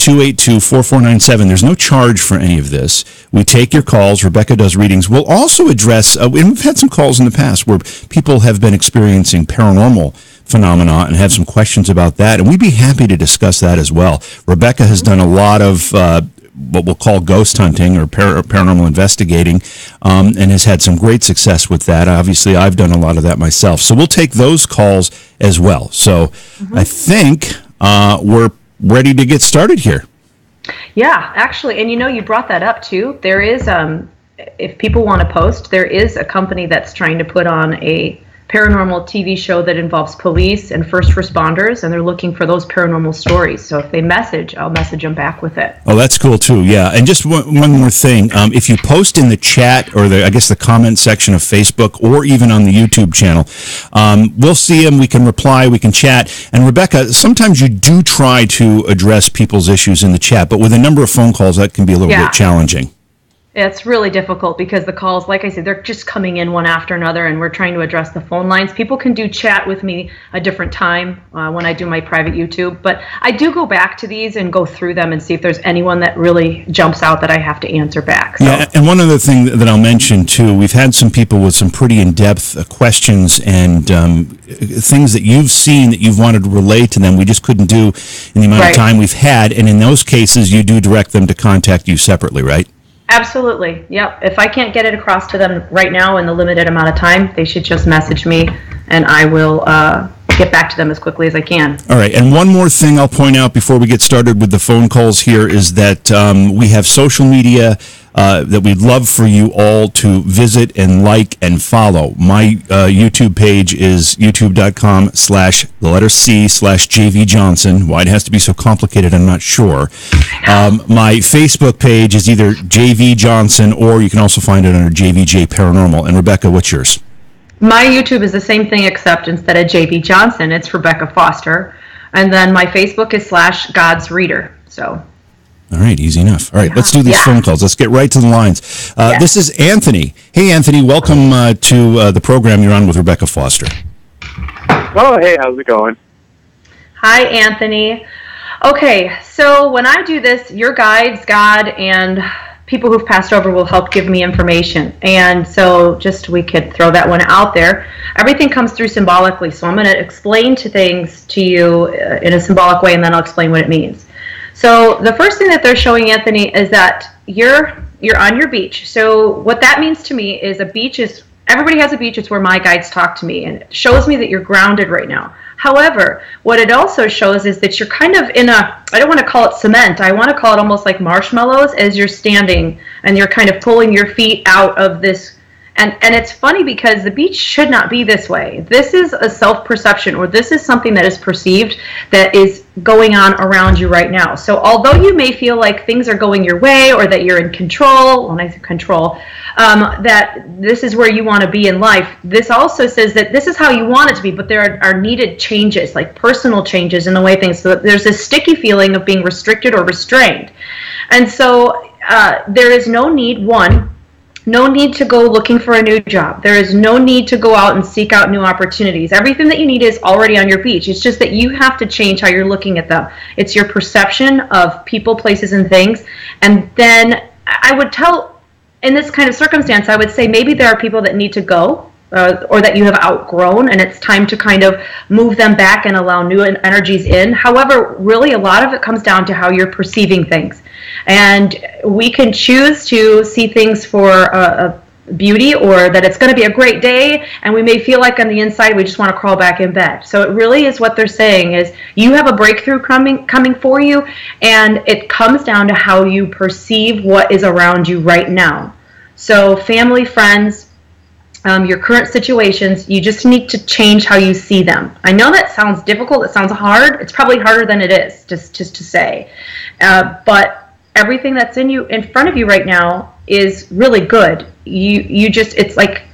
888-282-4497. There's no charge for any of this. We take your calls. Rebecca does readings. We'll also address, and we've had some calls in the past where people have been experiencing paranormal phenomena and have some questions about that, and we'd be happy to discuss that as well. Rebecca has done a lot of what we'll call ghost hunting or paranormal investigating, and has had some great success with that. Obviously, I've done a lot of that myself. So we'll take those calls as well. So I think we're ready to get started here. Yeah, actually, and you brought that up too. There is, if people want to post, there is a company that's trying to put on a paranormal TV show that involves police and first responders, and they're looking for those paranormal stories. So if they message, I'll message them back with it. Oh, that's cool too. Yeah, and just one more thing: if you post in the chat or the comment section of Facebook or even on the YouTube channel, we'll see them. We can reply. We can chat. And Rebecca, sometimes you do try to address people's issues in the chat, but with a number of phone calls, that can be a little bit challenging. It's really difficult because the calls, like I said, they're just coming in one after another, and we're trying to address the phone lines. People can do chat with me a different time when I do my private YouTube, but I do go back to these and go through them and see if there's anyone that really jumps out that I have to answer back. So. Yeah, and one other thing that I'll mention too, we've had some people with some pretty in-depth questions and things that you've seen that you've wanted to relay to them. We just couldn't do in the amount of time we've had, and in those cases, you do direct them to contact you separately, right? Absolutely. Yep. If I can't get it across to them right now in the limited amount of time, they should just message me, and I will get back to them as quickly as I can. All right. And one more thing I'll point out before we get started with the phone calls here is that we have social media that we'd love for you all to visit and like and follow. My YouTube page is youtube.com/C/JV Johnson. Why it has to be so complicated, I'm not sure. My Facebook page is either JV Johnson, or you can also find it under JVJ Paranormal. And Rebecca, what's yours? My YouTube is the same thing, except instead of JV Johnson, it's Rebecca Foster. And then my Facebook is /God's Reader. So. All right, easy enough. All right, let's do these phone calls. Let's get right to the lines. This is Anthony. Hey, Anthony, welcome to the program. You're on with Rebecca Foster. Oh, hey, how's it going? Hi, Anthony. Okay, so when I do this, your guides, God, and people who've passed over will help give me information. And so just we could throw that one out there. Everything comes through symbolically, so I'm going to explain things to you in a symbolic way, and then I'll explain what it means. So the first thing that they're showing, Anthony, is that you're on your beach. So what that means to me is a beach is, everybody has a beach. It's where my guides talk to me, and it shows me that you're grounded right now. However, what it also shows is that you're kind of in I don't want to call it cement. I want to call it almost like marshmallows as you're standing and you're kind of pulling your feet out of this. And it's funny because the beach should not be this way. This is a self-perception, or this is something that is perceived that is going on around you right now. So although you may feel like things are going your way, or that you're in control, when I say control, that this is where you want to be in life, this also says that this is how you want it to be, but there are needed changes, like personal changes in the way things, so that there's this sticky feeling of being restricted or restrained. And so there is no need to go looking for a new job. There is no need to go out and seek out new opportunities. Everything that you need is already on your beach. It's just that you have to change how you're looking at them. It's your perception of people, places, and things. And then I would tell, in this kind of circumstance, I would say maybe there are people that need to go, or that you have outgrown, and it's time to kind of move them back and allow new energies in. However, really a lot of it comes down to how you're perceiving things. And we can choose to see things for beauty, or that it's going to be a great day, and we may feel like on the inside we just want to crawl back in bed. So it really is, what they're saying is you have a breakthrough coming for you, and it comes down to how you perceive what is around you right now. So family, friends, your current situations, you just need to change how you see them. I know that sounds difficult, it sounds hard. It's probably harder than it is, just to say. But everything that's in front of you right now is really good. You just, it's like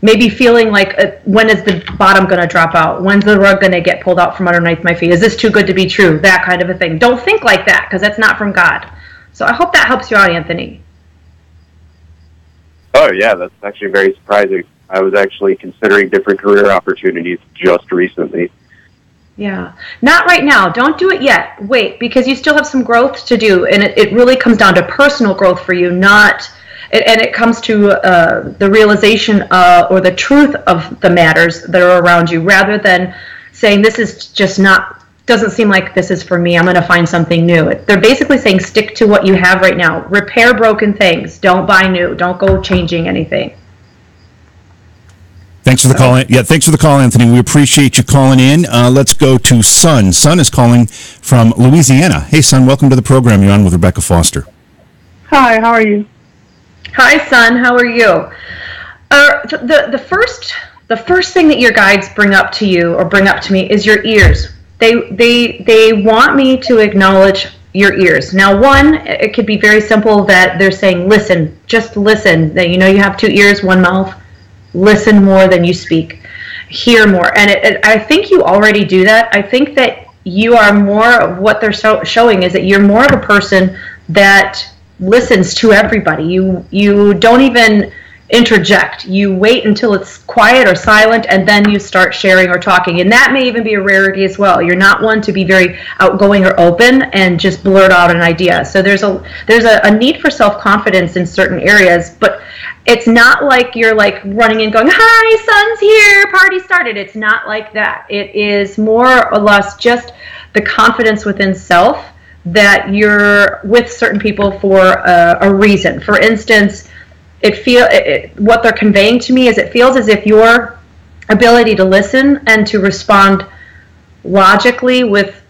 maybe feeling like, when is the bottom going to drop out? When's the rug going to get pulled out from underneath my feet? Is this too good to be true? That kind of a thing. Don't think like that, because that's not from God. So I hope that helps you out, Anthony. Oh, yeah, that's actually very surprising. I was actually considering different career opportunities just recently. Yeah. Not right now. Don't do it yet. Wait, because you still have some growth to do. And it really comes down to personal growth for you, not, and it comes to the realization or the truth of the matters that are around you, rather than saying this is just not, doesn't seem like this is for me. I'm going to find something new. They're basically saying stick to what you have right now. Repair broken things. Don't buy new. Don't go changing anything. Thanks for the call. Yeah, thanks for the call, Anthony. We appreciate you calling in. Let's go to Son. Son is calling from Louisiana. Hey, Son, welcome to the program. You're on with Rebecca Foster. Hi, how are you? Hi, Son. How are you? The first thing that your guides bring up to you or bring up to me is your ears. They want me to acknowledge your ears. Now, one, it could be very simple that they're saying, listen, just listen. That you have 2 ears, 1 mouth. Listen more than you speak. Hear more. And I think you already do that. I think that you are more of what they're showing is that you're more of a person that listens to everybody. You don't even interject. You wait until it's quiet or silent, and then you start sharing or talking. And that may even be a rarity as well. You're not one to be very outgoing or open and just blurt out an idea. So there's a need for self-confidence in certain areas, but it's not like you're like running and going, hi, Son's here, party started. It's not like that. It is more or less just the confidence within self that you're with certain people for a reason. For instance, what they're conveying to me is it feels as if your ability to listen and to respond logically with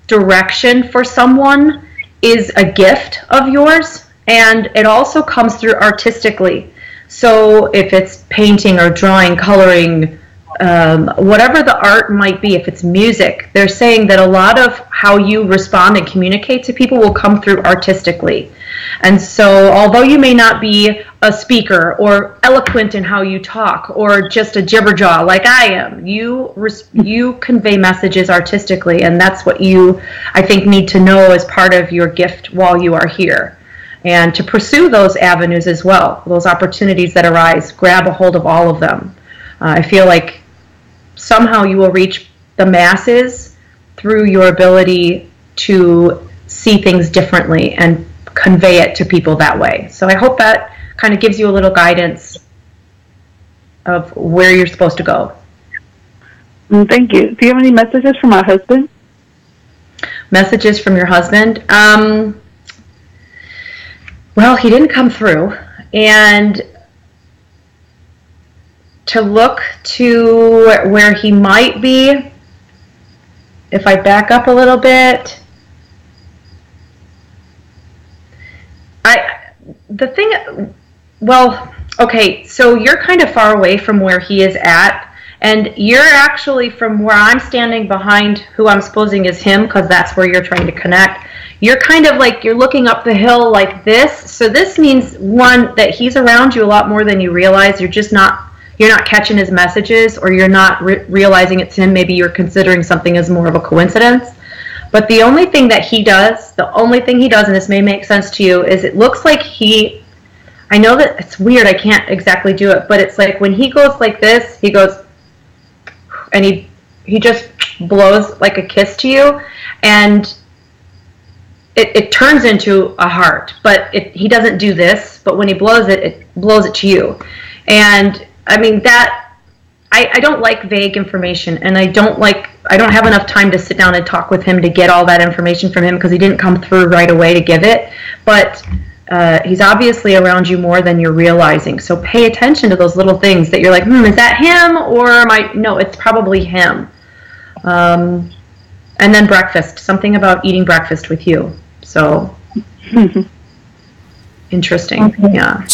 direction for someone is a gift of yours, and it also comes through artistically. So if it's painting or drawing, coloring, whatever the art might be, if it's music, they're saying that a lot of how you respond and communicate to people will come through artistically. And so although you may not be a speaker or eloquent in how you talk or just a jibberjaw like I am, you convey messages artistically, and that's what you, I think, need to know as part of your gift while you are here. And to pursue those avenues as well, those opportunities that arise, grab a hold of all of them. I feel like somehow you will reach the masses through your ability to see things differently and convey it to people that way. So I hope that kind of gives you a little guidance of where you're supposed to go. Thank you. Do you have any messages from my husband? Messages from your husband? Well, he didn't come through. And to look to where he might be, if I back up a little bit, okay, so you're kind of far away from where he is at, and you're actually from where I'm standing behind who I'm supposing is him, because that's where you're trying to connect. You're kind of like, you're looking up the hill like this, so this means, one, that he's around you a lot more than you realize. You're not catching his messages, or you're not realizing it's him. Maybe you're considering something as more of a coincidence. But the only thing he does, and this may make sense to you, is it looks like I know that it's weird, I can't exactly do it, but it's like when he goes like this, he goes, and he just blows like a kiss to you, and it turns into a heart, but he doesn't do this, but when he blows it blows it to you. And I mean, that I don't like vague information, and I don't have enough time to sit down and talk with him to get all that information from him, because he didn't come through right away to give it. But he's obviously around you more than you're realizing. So pay attention to those little things that you're like, is that him, or no, it's probably him. And then breakfast, something about eating breakfast with you. So interesting. Okay. Yeah.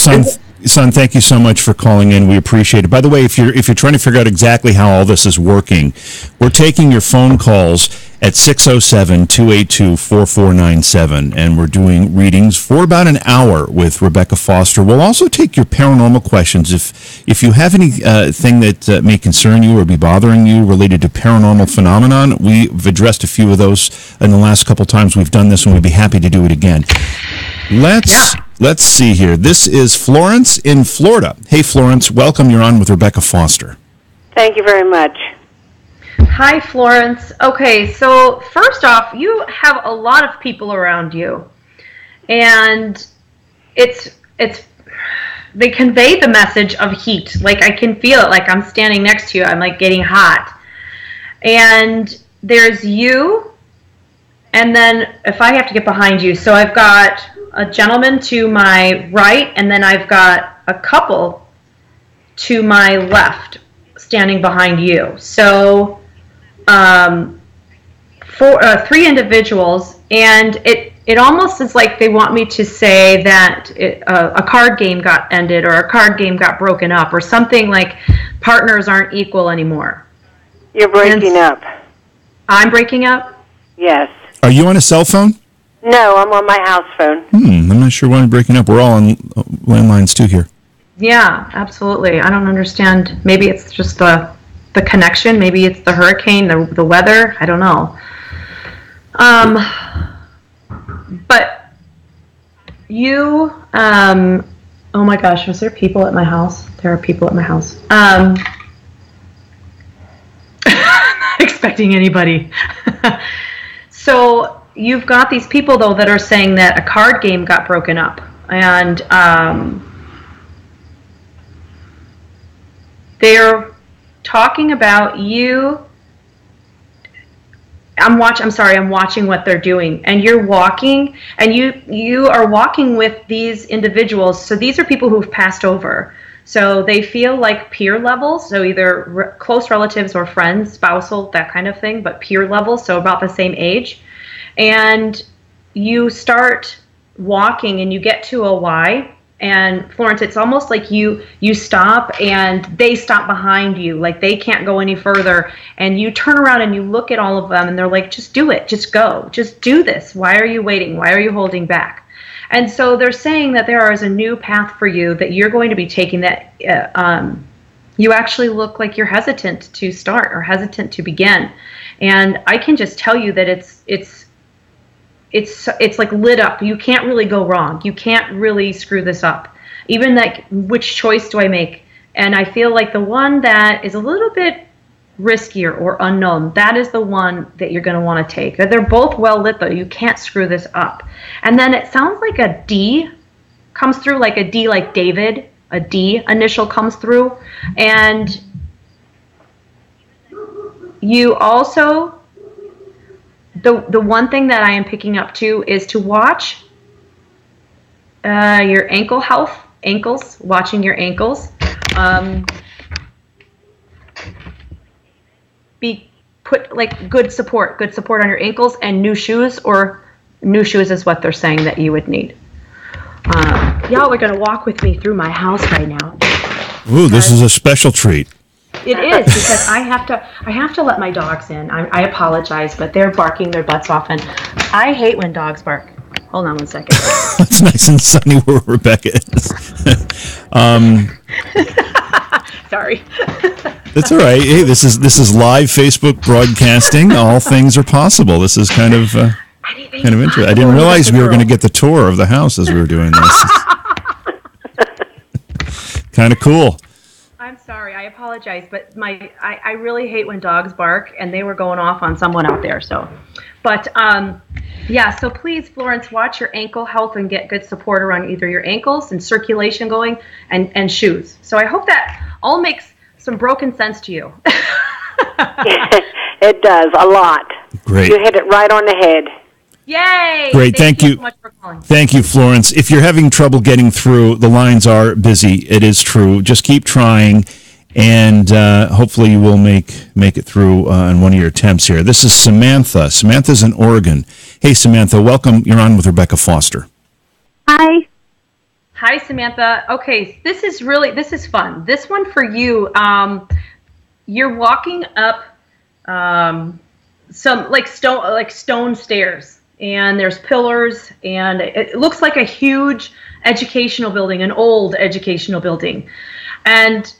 Son, thank you so much for calling in. We appreciate it. By the way, if you're trying to figure out exactly how all this is working, we're taking your phone calls at 607-282-4497, and we're doing readings for about an hour with Rebecca Foster. We'll also take your paranormal questions. If you have anything that may concern you or be bothering you related to paranormal phenomenon, we've addressed a few of those in the last couple times we've done this, and we'd be happy to do it again. Let's see here. This is Florence in Florida. Hey, Florence, welcome. You're on with Rebecca Foster. Thank you very much. Hi, Florence. Okay, so first off, you have a lot of people around you, and it's they convey the message of heat. Like I can feel it. Like I'm standing next to you. I'm like getting hot, and there's you, and then if I have to get behind you, so I've got a gentleman to my right, and then I've got a couple to my left standing behind you. So three individuals, and it almost is like they want me to say that a card game got ended or a card game got broken up or something, like partners aren't equal anymore. You're breaking up. I'm breaking up? Yes. Are you on a cell phone? No, I'm on my house phone. I'm not sure why I'm breaking up. We're all on landlines too here. Yeah, absolutely. I don't understand. Maybe it's just the connection. Maybe it's the hurricane, the weather. I don't know. But you, oh my gosh, was there people at my house? There are people at my house. Not expecting anybody. So you've got these people, though, that are saying that a card game got broken up. And they're talking about you. I'm watching what they're doing, and you're walking, and you are walking with these individuals. So these are people who've passed over. So they feel like peer levels, so either close relatives or friends, spousal, that kind of thing, but peer levels, so about the same age. And you start walking, and you get to a Y. And Florence, it's almost like you stop and they stop behind you, like they can't go any further. And you turn around and you look at all of them, and they're like, just do it, just go, just do this. Why are you waiting? Why are you holding back? And so they're saying that there is a new path for you that you're going to be taking, that you actually look like you're hesitant to start or hesitant to begin. And I can just tell you that it's like lit up. You can't really go wrong. You can't really screw this up. Even like, which choice do I make? And I feel like the one that is a little bit riskier or unknown, that is the one that you're going to want to take. They're both well lit, though. You can't screw this up. And then it sounds like a D comes through, like a D like David, a D initial comes through. And you also, the one thing that I am picking up too is to watch your ankle health, ankles, watching your ankles. Be put like good support on your ankles, and new shoes is what they're saying that you would need. Y'all are gonna walk with me through my house right now. Ooh, this is a special treat. It is, because I have to let my dogs in. I apologize, but they're barking their butts off, and I hate when dogs bark. Hold on one second. It's nice and sunny where Rebecca is. Sorry. That's all right. Hey, this is live Facebook broadcasting. All things are possible. This is kind of interesting. I didn't realize we were going to get the tour of the house as we were doing this. Kind of cool. I'm sorry. I apologize, but I really hate when dogs bark, and they were going off on someone out there. So, but yeah. So please, Florence, watch your ankle health and get good support around either your ankles and circulation going, and shoes. So I hope that all makes some broken sense to you. It does, a lot. Great. You hit it right on the head. Yay! Great, thank you so much for calling. Thank you, Florence. If you're having trouble getting through, the lines are busy. It is true. Just keep trying, and hopefully you will make it through in one of your attempts here. This is Samantha. Samantha's in Oregon. Hey, Samantha, welcome. You're on with Rebecca Foster. Hi. Hi, Samantha. Okay, this is fun. This one for you. You're walking up some stone stairs, and there's pillars, and it looks like a huge educational building, an old educational building. And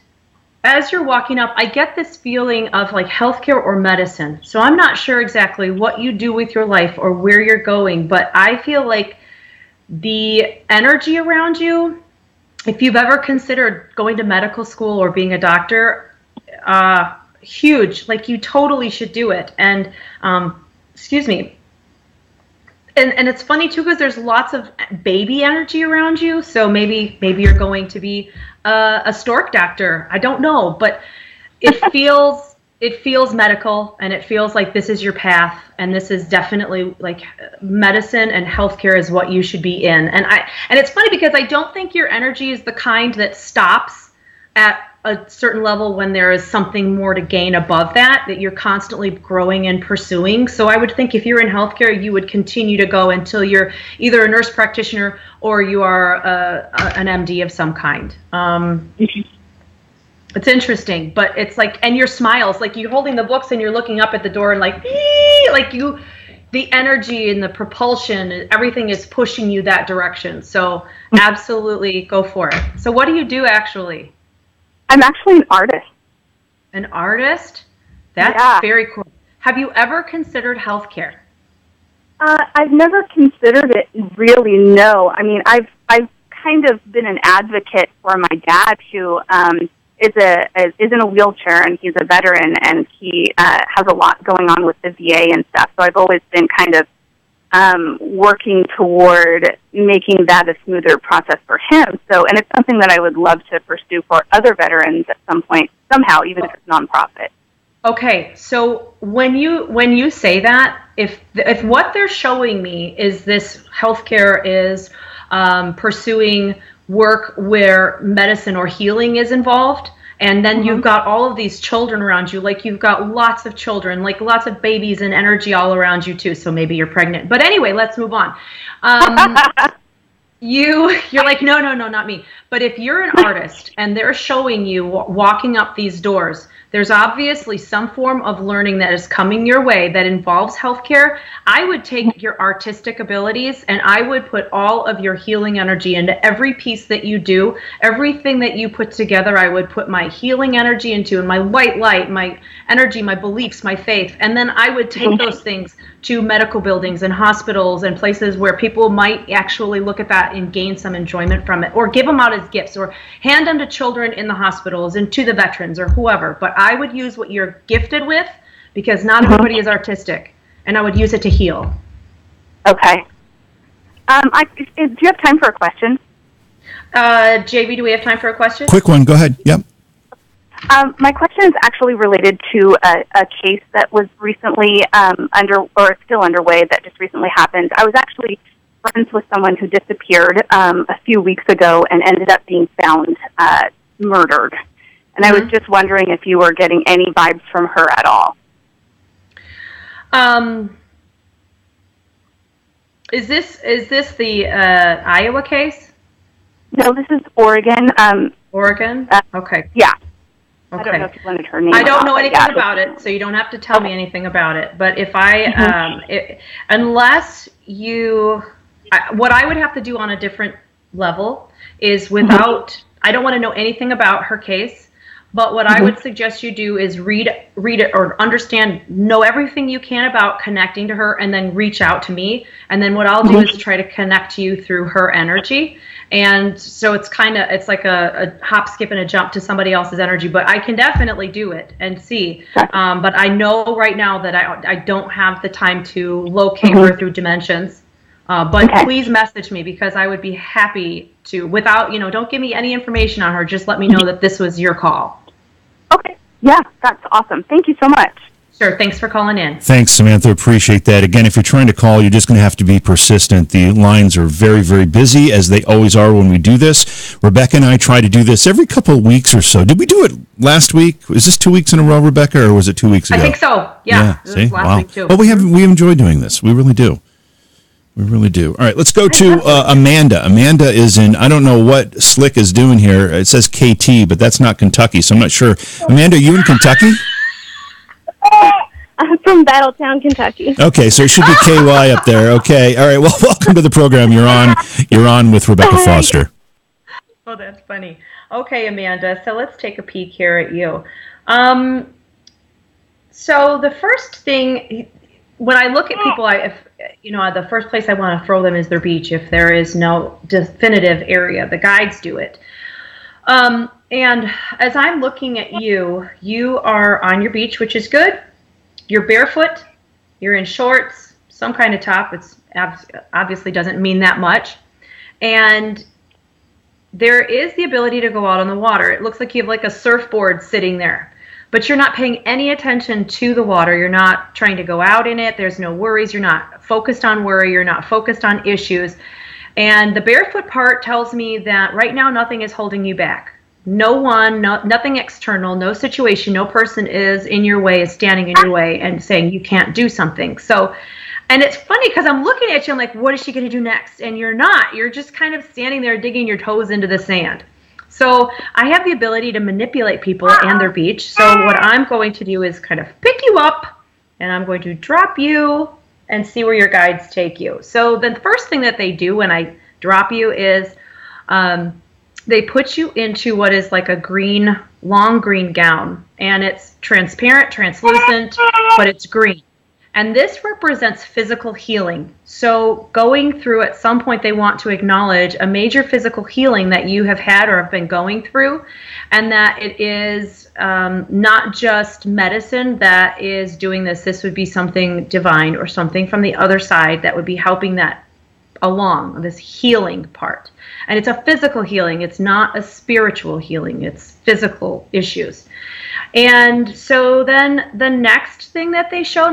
as you're walking up, I get this feeling of like healthcare or medicine. So I'm not sure exactly what you do with your life or where you're going, but I feel like the energy around you, if you've ever considered going to medical school or being a doctor, huge. Like, you totally should do it. And excuse me. And it's funny too, because there's lots of baby energy around you. So maybe you're going to be a stork doctor. I don't know, but it feels medical, and it feels like this is your path, and this is definitely like medicine and healthcare is what you should be in. And it's funny because I don't think your energy is the kind that stops at a certain level when there is something more to gain above that you're constantly growing and pursuing. So I would think if you're in healthcare, you would continue to go until you're either a nurse practitioner or you are an MD of some kind. It's interesting, but it's like, and your smiles, like you're holding the books and you're looking up at the door and like the energy and the propulsion, everything is pushing you that direction. So absolutely go for it. So what do you do actually? I'm actually an artist. An artist? That's very cool. Have you ever considered healthcare? I've never considered it really, no. I mean, I've kind of been an advocate for my dad, who is in a wheelchair, and he's a veteran, and he has a lot going on with the VA and stuff. So I've always been kind of working toward making that a smoother process for him. So, and it's something that I would love to pursue for other veterans at some point, somehow, even if it's nonprofit. Okay, so when you say that, if what they're showing me is this healthcare is pursuing work where medicine or healing is involved, and then you've got all of these children around you, like you've got lots of children, like lots of babies and energy all around you too, so maybe you're pregnant. But anyway, let's move on. You're like, no, not me. But if you're an artist and they're showing you walking up these doors, there's obviously some form of learning that is coming your way that involves healthcare. I would take your artistic abilities and I would put all of your healing energy into every piece that you do. Everything that you put together, I would put my healing energy into, and my white light, my energy, my beliefs, my faith. And then I would take those things to medical buildings and hospitals and places where people might actually look at that and gain some enjoyment from it, or give them out as gifts, or hand them to children in the hospitals and to the veterans or whoever. But I would use what you're gifted with, because not everybody is artistic, and I would use it to heal. Okay. Do you have time for a question? JV, do we have time for a question? Quick one. Go ahead. Yep. My question is actually related to a case that was recently still underway, that just recently happened. I was actually friends with someone who disappeared a few weeks ago and ended up being found murdered. And I was just wondering if you were getting any vibes from her at all. Is this the Iowa case? No, this is Oregon. Oregon? Okay. Yeah. Okay. I don't know if you wanted her name. I don't know anything about it, so you don't have to tell me anything about it. But if unless you, what I would have to do on a different level is I don't want to know anything about her case. But what I would suggest you do is read it or know everything you can about connecting to her, and then reach out to me. And then what I'll do is try to connect to you through her energy. And so it's like a hop, skip, and a jump to somebody else's energy. But I can definitely do it and see. But I know right now that I don't have the time to locate her through dimensions. But please message me, because I would be happy to, without, don't give me any information on her. Just let me know that this was your call. Okay. Yeah, that's awesome. Thank you so much. Sure. Thanks for calling in. Thanks, Samantha. Appreciate that. Again, if you're trying to call, you're just going to have to be persistent. The lines are very, very busy, as they always are when we do this. Rebecca and I try to do this every couple of weeks or so. Did we do it last week? Was this 2 weeks in a row, Rebecca, or was it 2 weeks ago? I think so. Yeah. See? Last Wow. week too. Well, we enjoy doing this. We really do. We really do. All right, let's go to Amanda. Amanda is in, I don't know what Slick is doing here. It says KT, but that's not Kentucky, so I'm not sure. Amanda, are you in Kentucky? I'm from Battletown, Kentucky. Okay, so it should be KY up there. Okay, all right. Well, welcome to the program. You're on with Rebecca Foster. Oh, that's funny. Okay, Amanda. So let's take a peek here at you. So the first thing, when I look at people, the first place I want to throw them is their beach. If there is no definitive area, the guides do it. And as I'm looking at you, you are on your beach, which is good. You're barefoot. You're in shorts, some kind of top. It's obviously doesn't mean that much. And there is the ability to go out on the water. It looks like you have like a surfboard sitting there, but you're not paying any attention to the water. You're not trying to go out in it. There's no worries. You're not focused on worry. You're not focused on issues. And the barefoot part tells me that right now nothing is holding you back. Nothing external, no situation, no person is in your way, is standing in your way and saying you can't do something. So, and it's funny because I'm looking at you, I'm like, what is she going to do next? And you're not. You're just kind of standing there digging your toes into the sand. So I have the ability to manipulate people and their beach. So what I'm going to do is kind of pick you up, and I'm going to drop you and see where your guides take you. So the first thing that they do when I drop you is they put you into what is like a long green gown, and it's transparent, translucent, but it's green. And this represents physical healing. So going through, at some point, they want to acknowledge a major physical healing that you have had or have been going through, and that it is not just medicine that is doing this. This would be something divine or something from the other side that would be helping that along, this healing part. And it's a physical healing. It's not a spiritual healing. It's physical issues. And so then the next thing that they show,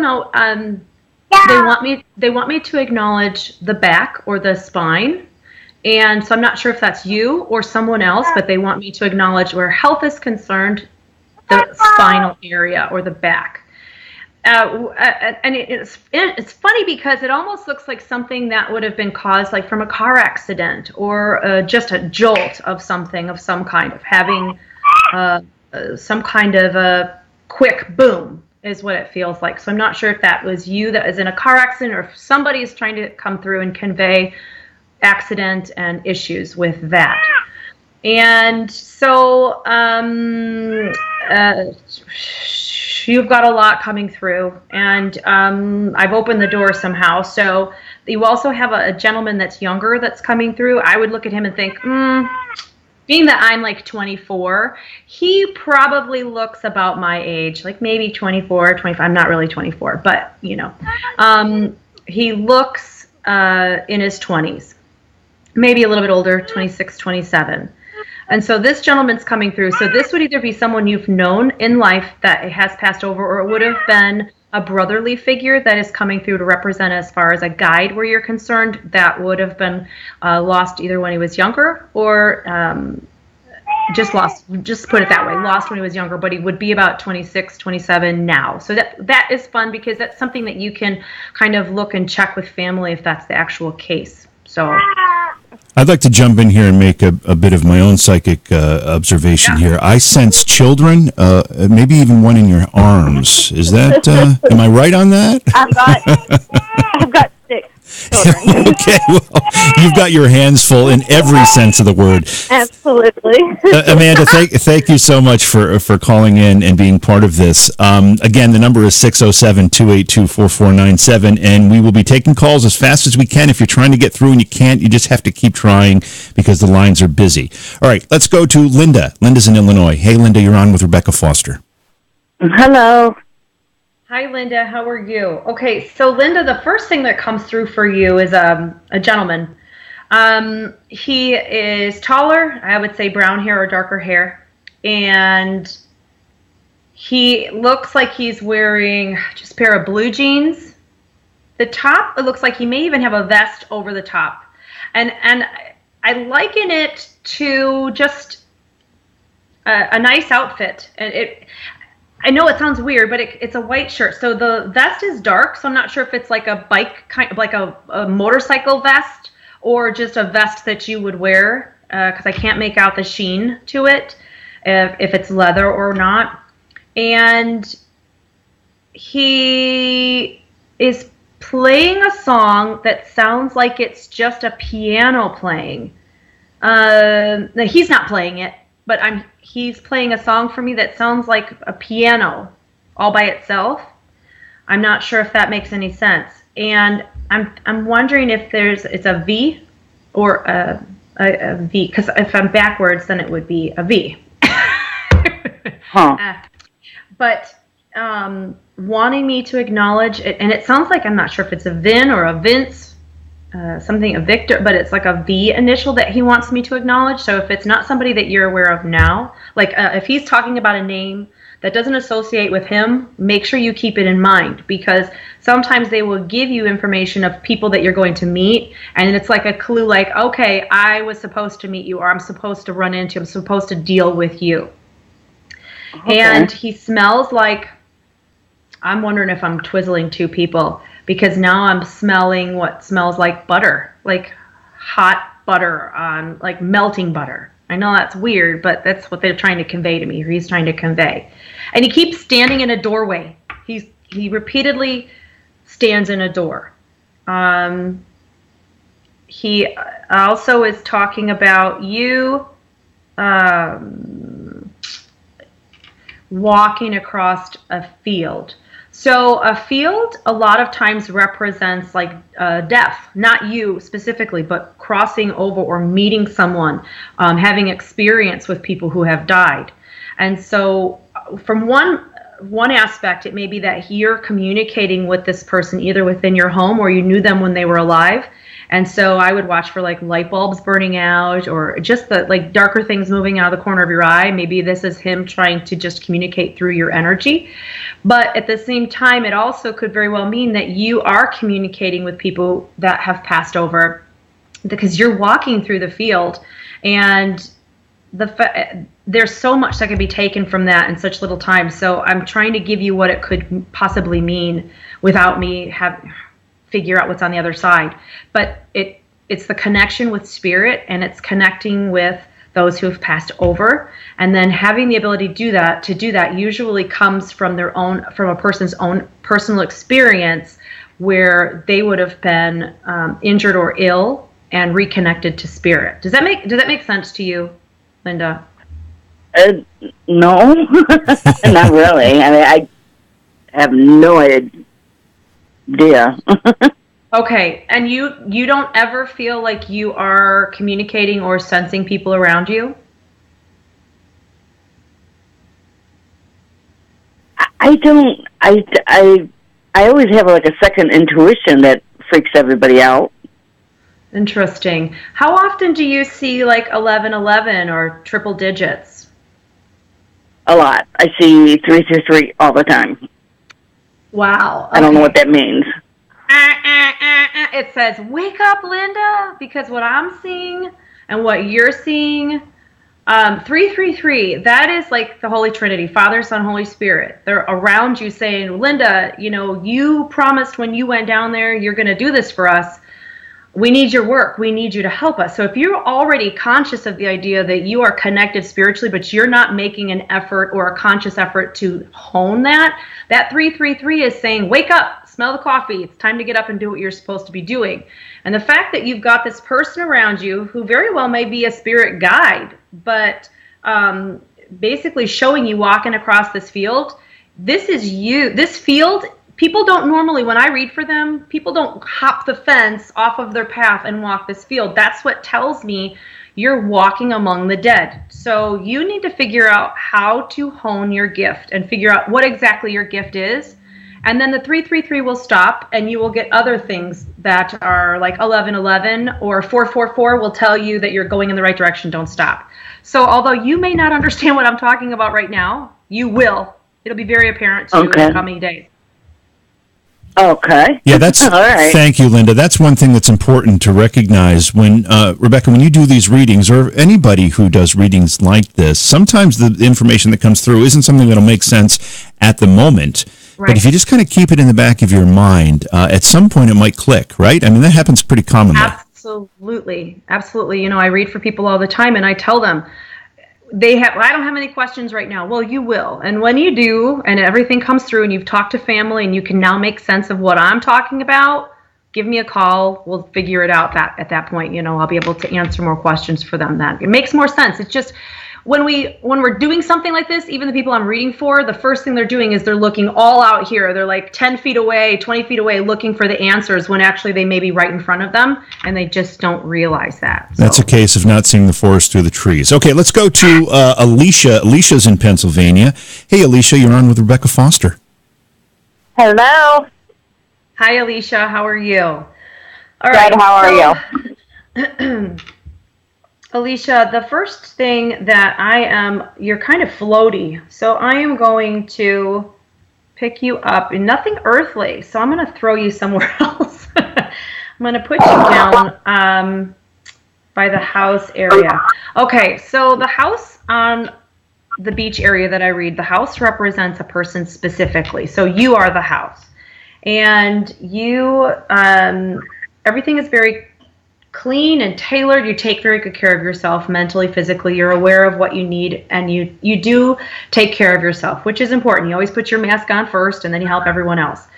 they want me to acknowledge the back or the spine. And so I'm not sure if that's you or someone else, but they want me to acknowledge where health is concerned, the spinal area or the back. And it's funny because it almost looks like something that would have been caused like from a car accident or just a jolt of something of some kind, of having some kind of a quick boom is what it feels like. So I'm not sure if that was you that was in a car accident or if somebody is trying to come through and convey accident and issues with that. And so you've got a lot coming through, and I've opened the door somehow. So you also have a gentleman that's younger that's coming through. I would look at him and think, being that I'm like 24, he probably looks about my age, like maybe 24, 25. I'm not really 24, but, you know. He looks in his 20s, maybe a little bit older, 26, 27. And so this gentleman's coming through. So this would either be someone you've known in life that has passed over, or it would have been a brotherly figure that is coming through to represent as far as a guide where you're concerned that would have been lost either when he was younger or just lost, just put it that way, lost when he was younger, but he would be about 26, 27 now. So that is fun because that's something that you can kind of look and check with family if that's the actual case. So I'd like to jump in here and make a bit of my own psychic observation here. I sense children, maybe even one in your arms. Is that, am I right on that? I've got 6 children. Okay, well, you've got your hands full in every sense of the word. Absolutely. Amanda, thank you so much for calling in and being part of this. Again, the number is 607-282-4497, and we will be taking calls as fast as we can. If you're trying to get through and you can't, you just have to keep trying because the lines are busy. All right, let's go to Linda. Linda's in Illinois. Hey, Linda, you're on with Rebecca Foster. Hello. Hi, Linda. How are you? Okay, so Linda, the first thing that comes through for you is a gentleman. He is taller, I would say brown hair or darker hair, and he looks like he's wearing just a pair of blue jeans. The top, it looks like he may even have a vest over the top. And I liken it to just a nice outfit. And I know it sounds weird, but it's a white shirt. So the vest is dark, so I'm not sure if it's like a bike, kind of like a motorcycle vest or just a vest that you would wear, because I can't make out the sheen to it, if it's leather or not. And he is playing a song that sounds like it's just a piano playing. He's not playing it, but he's playing a song for me that sounds like a piano all by itself. I'm not sure if that makes any sense. And I'm wondering if it's a V or a V, because if I'm backwards, then it would be a V. Huh. But wanting me to acknowledge it, and it sounds like, I'm not sure if it's a Vin or a Vince, something, a Victor, but it's like a V initial that he wants me to acknowledge. So if it's not somebody that you're aware of now, like if he's talking about a name that doesn't associate with him, make sure you keep it in mind, because sometimes they will give you information of people that you're going to meet, and it's like a clue, like, okay, I was supposed to meet you, or I'm supposed to run into, I'm supposed to deal with you. Okay. And he smells like, I'm wondering if I'm twizzling two people, because now I'm smelling what smells like butter, like hot butter on, like melting butter. I know that's weird, but that's what they're trying to convey to me, or he's trying to convey. And he keeps standing in a doorway. He repeatedly stands in a door. He also is talking about you walking across a field. So a field a lot of times represents like death, not you specifically, but crossing over or meeting someone, having experience with people who have died. And so from one aspect, it may be that you're communicating with this person either within your home or you knew them when they were alive. And so I would watch for like light bulbs burning out, or just the like darker things moving out of the corner of your eye. Maybe this is him trying to just communicate through your energy. But at the same time, it also could very well mean that you are communicating with people that have passed over, because you're walking through the field, and there's so much that can be taken from that in such little time. So I'm trying to give you what it could possibly mean without me figure out what's on the other side. But it's the connection with spirit, and it's connecting with those who have passed over, and then having the ability to do that usually comes from a person's own personal experience where they would have been injured or ill and reconnected to spirit. Does that make sense to you, Linda? No, not really. I mean, I have no idea. Okay, and you don't ever feel like you are communicating or sensing people around you? I don't. I always have like a second intuition that freaks everybody out. Interesting. How often do you see like 1111 or triple digits? A lot. I see 333 all the time. Wow. Okay. I don't know what that means. It says, wake up, Linda, because what I'm seeing and what you're seeing, 333, that is like the Holy Trinity, Father, Son, Holy Spirit. They're around you saying, Linda, you promised when you went down there, you're going to do this for us. We need your work. We need you to help us. So if you're already conscious of the idea that you are connected spiritually, but you're not making an effort or a conscious effort to hone that 333 is saying, wake up, smell the coffee. It's time to get up and do what you're supposed to be doing. And the fact that you've got this person around you who very well may be a spirit guide, but basically showing you walking across this field, this is you. This field, people don't normally, when I read for them, people don't hop the fence off of their path and walk this field. That's what tells me you're walking among the dead. So you need to figure out how to hone your gift and figure out what exactly your gift is. And then the 333 will stop, and you will get other things that are like 1111 or 444 will tell you that you're going in the right direction. Don't stop. So although you may not understand what I'm talking about right now, you will. It'll be very apparent to you in the coming days. Okay. Yeah, that's all right. Thank you, Linda. That's one thing that's important to recognize when, Rebecca, when you do these readings, or anybody who does readings like this, sometimes the information that comes through isn't something that'll make sense at the moment. Right. But if you just kind of keep it in the back of your mind, at some point it might click, right? I mean, that happens pretty commonly. Absolutely. Absolutely. I read for people all the time, and I tell them, I don't have any questions right now. Well, you will. And when you do, and everything comes through, and you've talked to family, and you can now make sense of what I'm talking about, give me a call. We'll figure it out at that point. I'll be able to answer more questions for them then. It makes more sense. It's just, when we're doing something like this, even the people I'm reading for, the first thing they're doing is they're looking all out here. They're like 10 feet away, 20 feet away, looking for the answers when actually they may be right in front of them, and they just don't realize that. That's a case of not seeing the forest through the trees. Okay, let's go to Alicia. Alicia's in Pennsylvania. Hey, Alicia, you're on with Rebecca Foster. Hello. Hi, Alicia. How are you? All Good. How are you? Alicia, the first thing that you're kind of floaty, so I am going to pick you up in nothing earthly, so I'm going to throw you somewhere else. I'm going to put you down by the house area. Okay, so the house on the beach area that I read, the house represents a person specifically, so you are the house. And you, everything is very clean and tailored. You take very good care of yourself mentally, physically. You're aware of what you need, and you do take care of yourself, which is important. You always put your mask on first, and then you help everyone else.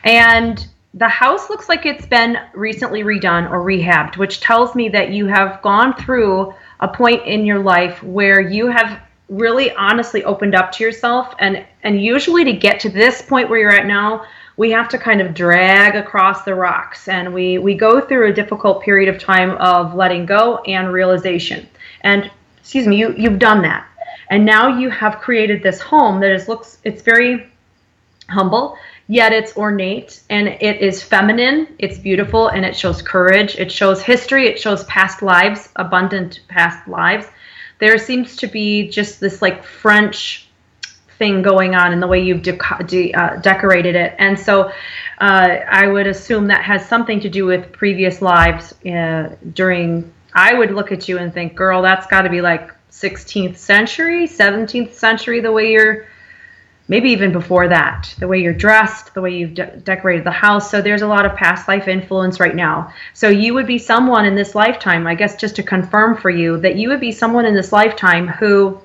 And the house looks like it's been recently redone or rehabbed, which tells me that you have gone through a point in your life where you have really honestly opened up to yourself. And usually to get to this point where you're at now, we have to kind of drag across the rocks, and we go through a difficult period of time of letting go and realization. And excuse me, you've done that, and now you have created this home that it's very humble, yet it's ornate, and it is feminine, it's beautiful, and it shows courage, it shows history, it shows past lives, abundant past lives. There seems to be just this like French thing going on in the way you've decorated it, and so I would assume that has something to do with previous lives during. I would look at you and think, girl, that's got to be like 16th century, 17th century, the way you're, maybe even before that, the way you're dressed, the way you've decorated the house. So there's a lot of past life influence right now. So you would be someone in this lifetime, I guess, just to confirm for you, that you would be someone in this lifetime who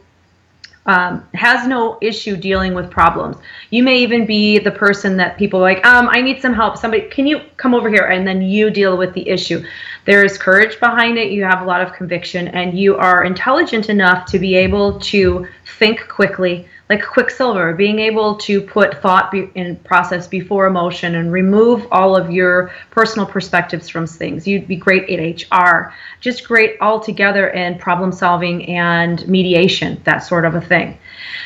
has no issue dealing with problems. You may even be the person that people are like, I need some help. Somebody, can you come over here? And then you deal with the issue. There is courage behind it. You have a lot of conviction, and you are intelligent enough to be able to think quickly, like Quicksilver, being able to put thought in process before emotion and remove all of your personal perspectives from things. You'd be great at HR, just great altogether in problem solving and mediation, that sort of a thing.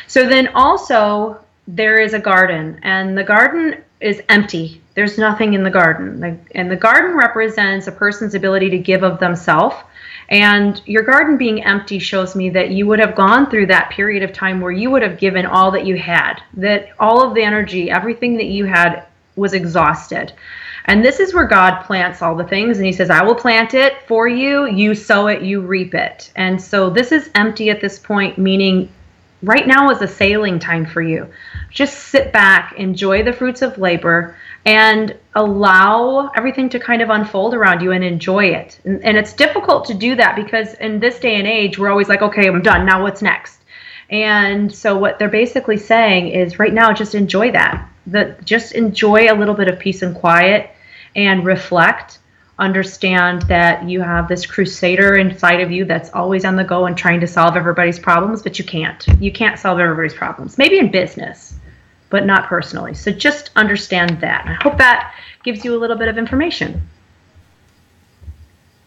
So then also there is a garden, and the garden is empty. There's nothing in the garden. And the garden represents a person's ability to give of themselves. And your garden being empty shows me that you would have gone through that period of time where you would have given all that you had, that all of the energy, everything that you had was exhausted. And this is where God plants all the things, and he says, I will plant it for you, you sow it, you reap it. And so this is empty at this point, meaning right now is a sailing time for you. Just sit back, enjoy the fruits of labor, and allow everything to kind of unfold around you and enjoy it. And it's difficult to do that because in this day and age, we're always like, okay, I'm done. Now what's next? And so what they're basically saying is right now, just enjoy that. Just enjoy a little bit of peace and quiet and reflect. Understand that you have this crusader inside of you that's always on the go and trying to solve everybody's problems, but you can't. You can't solve everybody's problems. Maybe in business, but not personally. So just understand that. I hope that gives you a little bit of information.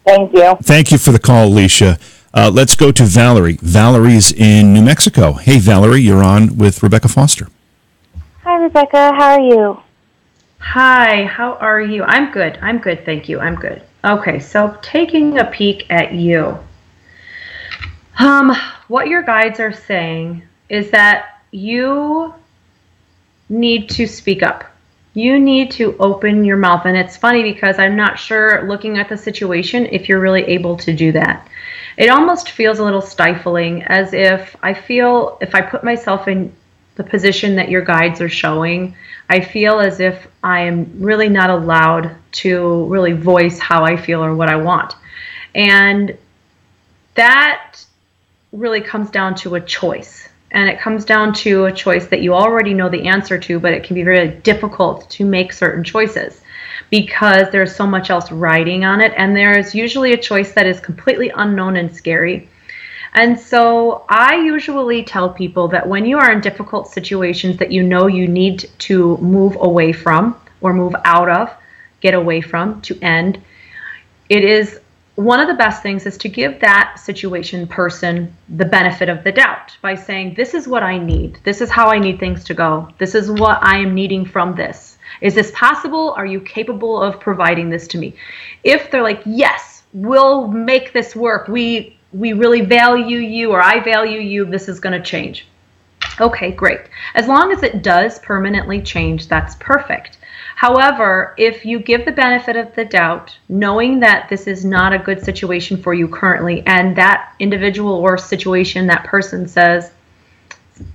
Thank you. Thank you for the call, Alicia. Let's go to Valerie. Valerie's in New Mexico. Hey, Valerie, you're on with Rebecca Foster. Hi, Rebecca. How are you? Hi, how are you? I'm good. I'm good, thank you. I'm good. Okay, so taking a peek at you. What your guides are saying is that you need to speak up. You need to open your mouth. And it's funny because I'm not sure, looking at the situation, if you're really able to do that. It almost feels a little stifling, as if I feel if I put myself in the position that your guides are showing, I feel as if I am really not allowed to really voice how I feel or what I want. And that really comes down to a choice. And it comes down to a choice that you already know the answer to, but it can be very difficult to make certain choices because there's so much else riding on it. And there's usually a choice that is completely unknown and scary. And so I usually tell people that when you are in difficult situations that you know you need to move away from or move out of, get away from, to end, it is one of the best things is to give that situation person the benefit of the doubt by saying, this is what I need. This is how I need things to go. This is what I am needing from this. Is this possible? Are you capable of providing this to me? If they're like, yes, we'll make this work. We really value you, or I value you. This is going to change. Okay, great. As long as it does permanently change, that's perfect. However, if you give the benefit of the doubt, knowing that this is not a good situation for you currently, and that individual or situation, that person says,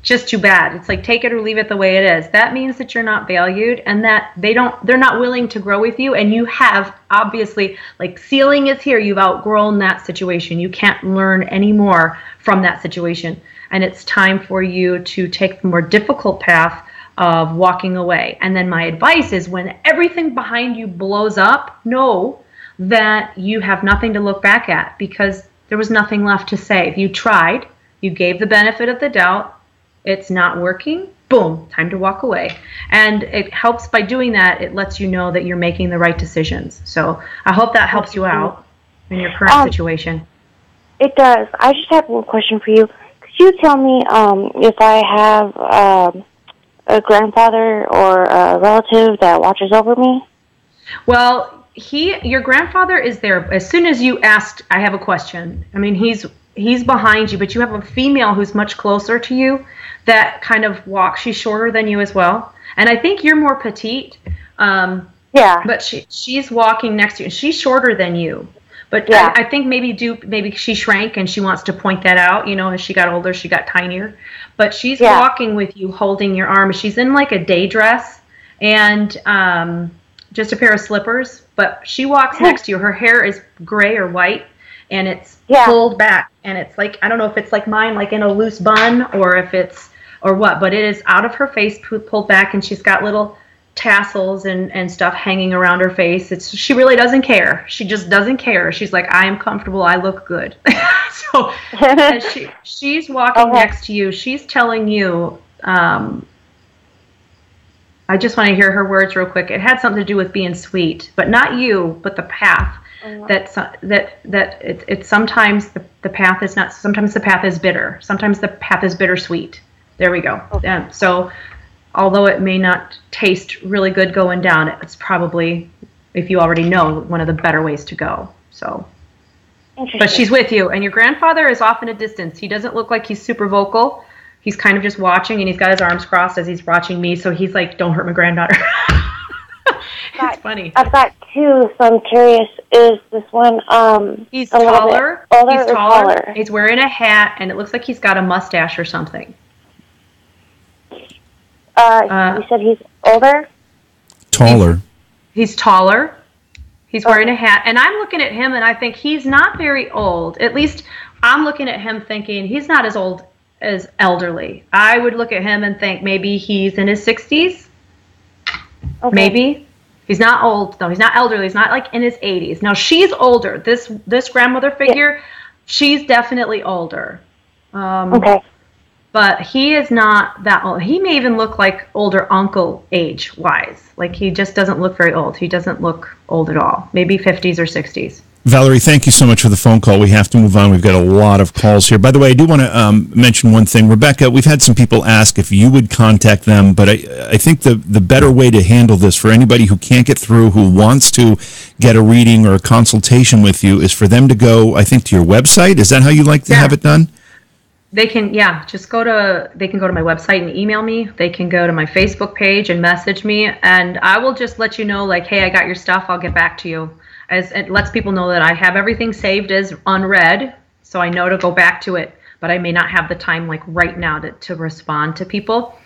just too bad. It's like, take it or leave it the way it is. That means that you're not valued, and that they're not willing to grow with you. And you have, obviously, like, ceiling is here. You've outgrown that situation. You can't learn any more from that situation. And it's time for you to take the more difficult path of walking away. And then my advice is, when everything behind you blows up, know that you have nothing to look back at, because there was nothing left to say. You tried, you gave the benefit of the doubt, it's not working, boom, time to walk away. And it helps by doing that. It lets you know that you're making the right decisions. So I hope that helps you out in your current situation. It does. I just have one question for you. Could you tell me if I have a grandfather or a relative that watches over me? Well, your grandfather is there. As soon as you asked, I have a question. I mean, he's behind you, but you have a female who's much closer to you that kind of walks. She's shorter than you as well. And I think you're more petite. Yeah. But she's walking next to you. She's shorter than you. But yeah. I think maybe she shrank and she wants to point that out. You know, as she got older, she got tinier. But she's walking with you, holding your arm. She's in like a day dress and just a pair of slippers. But she walks next to you. Her hair is gray or white, and it's pulled back. And it's like, I don't know if it's like mine, like in a loose bun, or if it's, or what. But it is out of her face, pulled back, and she's got little tassels and stuff hanging around her face. She really doesn't care. She just doesn't care. She's like, I am comfortable. I look good. So and she's walking next to you. She's telling you, I just want to hear her words real quick. It had something to do with being sweet, but not you, but the path. It's sometimes the path is not. Sometimes the path is bitter. Sometimes the path is bittersweet. There we go. So, although it may not taste really good going down, it's probably, if you already know, one of the better ways to go. So, but she's with you, and your grandfather is off in a distance. He doesn't look like he's super vocal. He's kind of just watching, and he's got his arms crossed as he's watching me. So he's like, "Don't hurt my granddaughter." It's funny. I've got two, so I'm curious. Is this one he's a taller? Older he's or taller. He's wearing a hat, and it looks like he's got a mustache or something. You said he's older? Taller. He's taller. He's wearing a hat. And I'm looking at him, and I think he's not very old. At least I'm looking at him thinking he's not as old as elderly. I would look at him and think maybe he's in his 60s. Okay. Maybe. He's not old. No, he's not elderly. He's not like in his 80s. Now, she's older. This grandmother figure, she's definitely older. Okay. But he is not that old. He may even look like older uncle age-wise. Like, he just doesn't look very old. He doesn't look old at all. Maybe 50s or 60s. Valerie, thank you so much for the phone call. We have to move on. We've got a lot of calls here. By the way, I do want to mention one thing. Rebecca, we've had some people ask if you would contact them, but I think the better way to handle this for anybody who can't get through, who wants to get a reading or a consultation with you, is for them to go, I think, to your website. Is that how you like to have it done? They can, just they can go to my website and email me. They can go to my Facebook page and message me, and I will just let you know, like, hey, I got your stuff. I'll get back to you. As it lets people know that I have everything saved as unread, so I know to go back to it, but I may not have the time, like, right now to respond to people.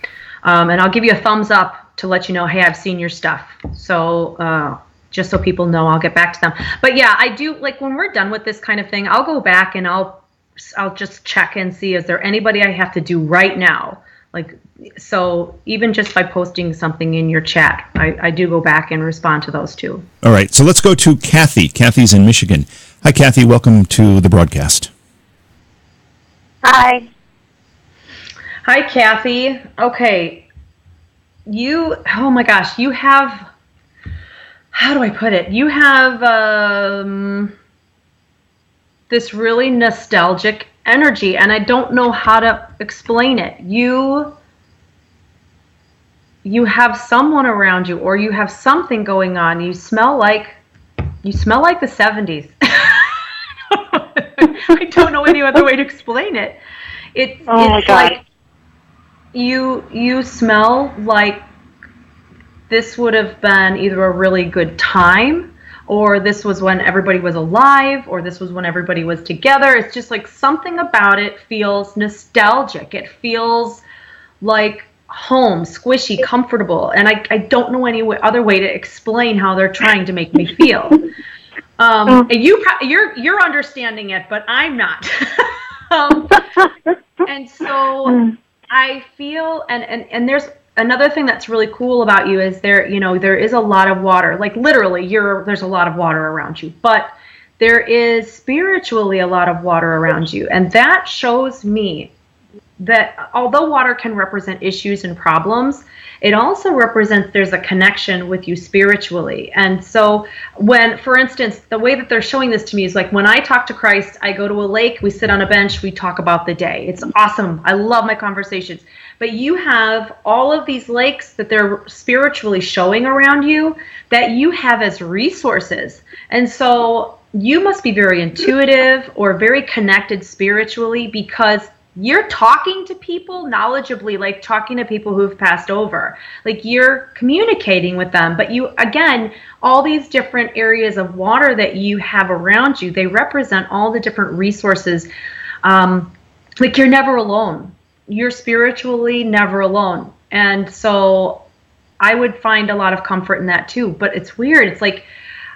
And I'll give you a thumbs up to let you know, hey, I've seen your stuff. So just so people know, I'll get back to them. But yeah, I do, like, when we're done with this kind of thing, I'll go back and I'll just check and see, is there anybody I have to do right now? Like, so even just by posting something in your chat, I do go back and respond to those too. All right, so let's go to Kathy. Kathy's in Michigan. Hi, Kathy. Welcome to the broadcast. Hi. Hi, Kathy. Okay. Oh my gosh, you have, how do I put it? You have this really nostalgic energy, and I don't know how to explain it. You have someone around you, or you have something going on. You smell like the 70s. I don't know any other way to explain it. It's like you smell like this would have been either a really good time, or this was when everybody was alive, or this was when everybody was together. It's just like something about it feels nostalgic. It feels like home, squishy, comfortable, and I don't know any other way to explain how they're trying to make me feel. And you're understanding it, but I'm not. And so I feel, and there's another thing that's really cool about you is there is a lot of water, like literally there's a lot of water around you, but there is spiritually a lot of water around you. And that shows me that although water can represent issues and problems, it also represents there's a connection with you spiritually. And so when, for instance, the way that they're showing this to me is like when I talk to Christ, I go to a lake, we sit on a bench, we talk about the day. It's awesome. I love my conversations. But you have all of these lakes that they're spiritually showing around you that you have as resources. And so you must be very intuitive or very connected spiritually, because you're talking to people knowledgeably, like talking to people who've passed over. Like you're communicating with them. But you, again, all these different areas of water that you have around you, they represent all the different resources. Like you're never alone. You're spiritually never alone. And so I would find a lot of comfort in that too. But it's weird. It's like,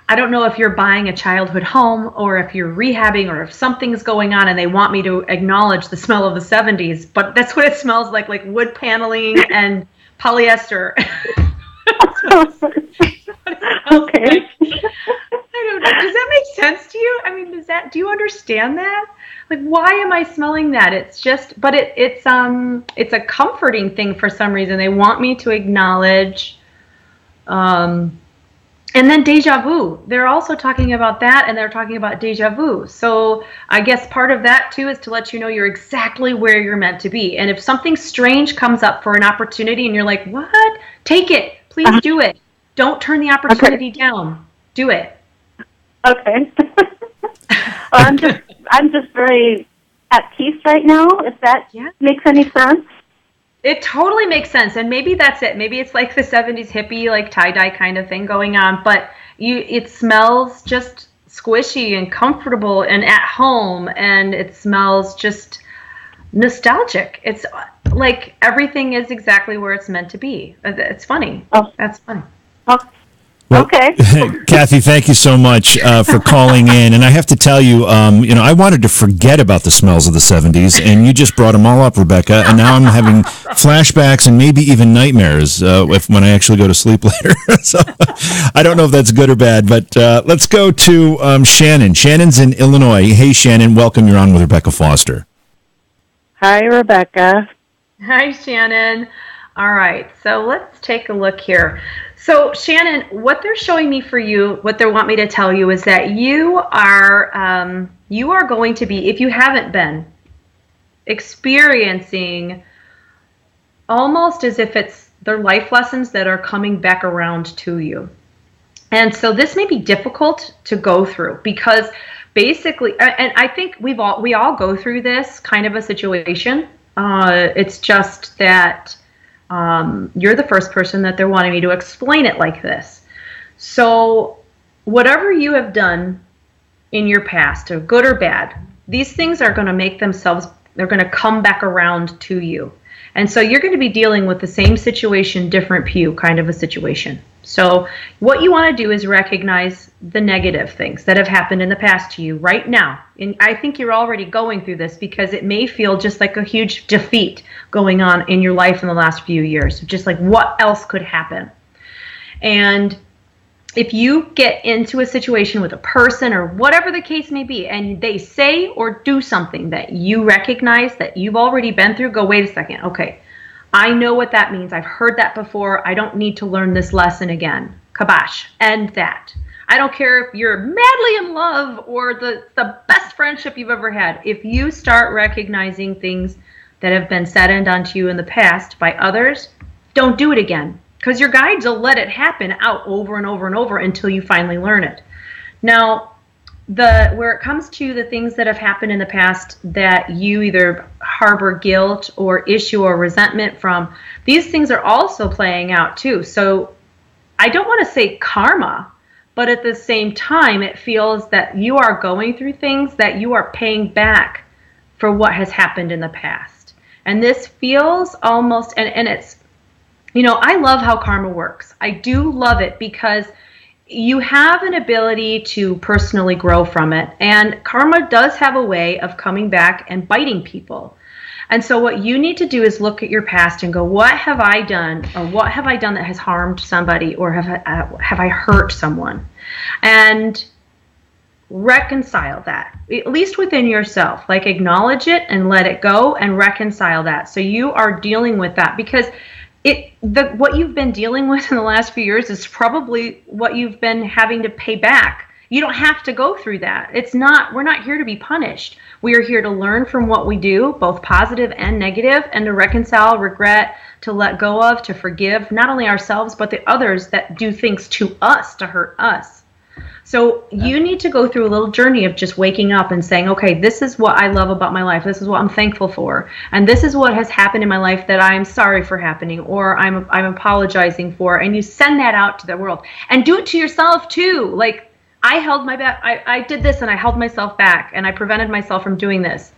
I don't know if you're buying a childhood home or if you're rehabbing or if something's going on and they want me to acknowledge the smell of the 70s, but that's what it smells like wood paneling and polyester. Okay. I don't know. Does that make sense to you? I mean, do you understand that? Like, why am I smelling that? It's just, but it's a comforting thing for some reason. They want me to acknowledge, and then deja vu. They're also talking about that, and they're talking about deja vu. So I guess part of that, too, is to let you know you're exactly where you're meant to be. And if something strange comes up for an opportunity and you're like, what? Take it. Please do it. Don't turn the opportunity down. Do it. Okay. Well, I'm just very at peace right now, if that makes any sense. It totally makes sense, and maybe that's it. Maybe it's like the 70s hippie, like tie-dye kind of thing going on, but it smells just squishy and comfortable and at home, and it smells just nostalgic. It's like everything is exactly where it's meant to be. It's funny. Oh. That's funny. Oh. Well, okay. Kathy, thank you so much for calling in. And I have to tell you, I wanted to forget about the smells of the 70s, and you just brought them all up, Rebecca. And now I'm having flashbacks and maybe even nightmares when I actually go to sleep later. So I don't know if that's good or bad, but let's go to Shannon. Shannon's in Illinois. Hey, Shannon, welcome. You're on with Rebecca Foster. Hi, Rebecca. Hi, Shannon. All right, so let's take a look here. So, Shannon, what they're showing me for you, what they want me to tell you is that you are going to be, if you haven't been, experiencing almost as if it's their life lessons that are coming back around to you. And so this may be difficult to go through because basically, and I think we all go through this kind of a situation. It's just that you're the first person that they're wanting me to explain it like this. So whatever you have done in your past, or good or bad, these things are going to make themselves, they're going to come back around to you. And so you're going to be dealing with the same situation, different pew kind of a situation. So what you want to do is recognize the negative things that have happened in the past to you right now. And I think you're already going through this because it may feel just like a huge defeat going on in your life in the last few years. Just like what else could happen? And if you get into a situation with a person or whatever the case may be, and they say or do something that you recognize that you've already been through, go, wait a second. Okay, I know what that means. I've heard that before. I don't need to learn this lesson again. Kabosh. End that. I don't care if you're madly in love or the best friendship you've ever had. If you start recognizing things that have been said and done to you in the past by others, don't do it again. Because your guides will let it happen out over and over and over until you finally learn it. Now, where it comes to the things that have happened in the past that you either harbor guilt or issue or resentment from, these things are also playing out too. So I don't want to say karma, but at the same time, it feels that you are going through things that you are paying back for what has happened in the past. And this feels almost, and it's, I love how karma works. I do love it because you have an ability to personally grow from it. And karma does have a way of coming back and biting people. And so what you need to do is look at your past and go, what have I done? Or what have I done that has harmed somebody? Or have I hurt someone? And reconcile that, at least within yourself. Like, acknowledge it and let it go and reconcile that. So you are dealing with that, because what you've been dealing with in the last few years is probably what you've been having to pay back. You don't have to go through that. We're not here to be punished. We are here to learn from what we do, both positive and negative, and to reconcile, regret, to let go of, to forgive, not only ourselves, but the others that do things to us to hurt us. So you need to go through a little journey of just waking up and saying, okay, this is what I love about my life. This is what I'm thankful for. And this is what has happened in my life that I'm sorry for happening, or I'm apologizing for. And you send that out to the world. And do it to yourself too. Like, I held my back. I did this and I held myself back and I prevented myself from doing this.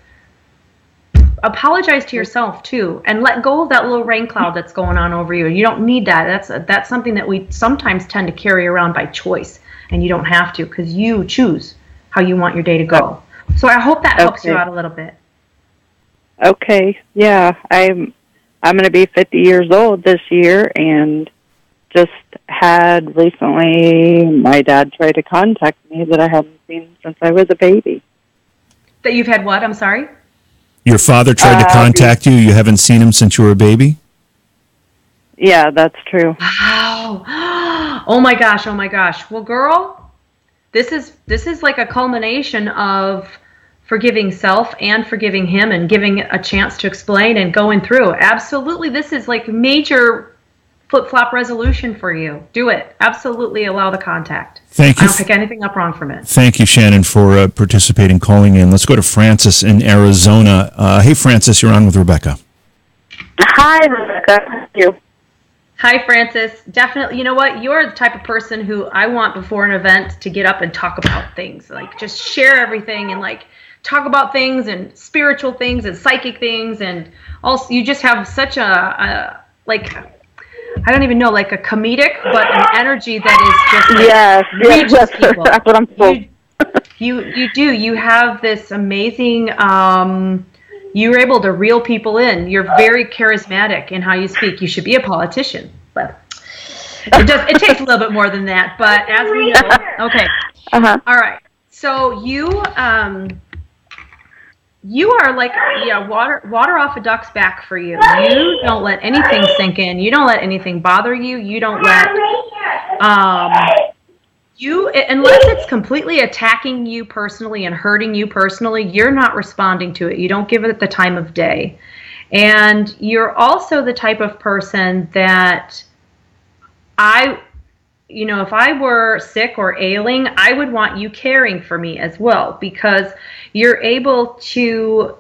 Apologize to yourself too, and let go of that little rain cloud that's going on over you. You don't need that. That's something that we sometimes tend to carry around by choice. And you don't have to, because you choose how you want your day to go. So I hope that helps you out a little bit. Okay. Yeah, I'm going to be 50 years old this year, and just had recently my dad try to contact me that I haven't seen since I was a baby. That you've had what? I'm sorry? Your father tried to contact you. You haven't seen him since you were a baby? Yeah, that's true. Wow. Oh my gosh. Well, girl, this is like a culmination of forgiving self and forgiving him and giving a chance to explain and going through. Absolutely. This is like major flip-flop resolution for you. Do it. Absolutely allow the contact. Thank you. I don't pick anything up wrong from it. Thank you, Shannon, for participating, calling in. Let's go to Francis in Arizona. Hey, Francis, you're on with Rebecca. Hi, Rebecca. Thank you. Hi, Francis. Definitely. You know what? You're the type of person who I want before an event to get up and talk about things. Like, just share everything and like talk about things and spiritual things and psychic things. And also, you just have such a like, I don't even know, like a comedic, but an energy that is just like, yes, people. That's what I'm told. You do. You have this amazing. You're able to reel people in. You're very charismatic in how you speak. You should be a politician, but it takes a little bit more than that. But as we know, okay, all right. So you are like water off a duck's back for you. You don't let anything sink in. You don't let anything bother you. You don't let unless it's completely attacking you personally and hurting you personally, you're not responding to it. You don't give it the time of day. And you're also the type of person that if I were sick or ailing, I would want you caring for me as well, because you're able to,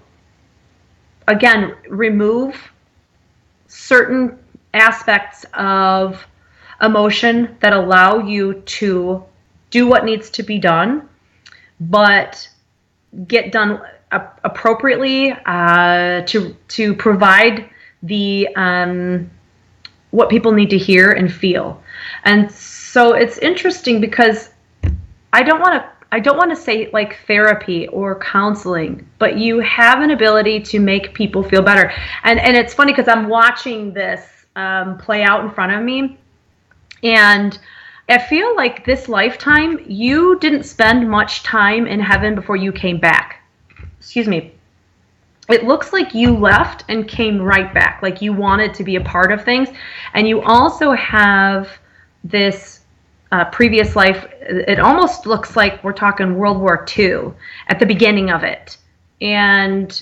again, remove certain aspects of emotion that allow you to do what needs to be done, but get done appropriately to provide the what people need to hear and feel. And so it's interesting because I don't want to say like therapy or counseling, but you have an ability to make people feel better. And it's funny because I'm watching this play out in front of me. And I feel like this lifetime, you didn't spend much time in heaven before you came back. Excuse me. It looks like you left and came right back, like you wanted to be a part of things. And you also have this previous life. It almost looks like we're talking World War II at the beginning of it. And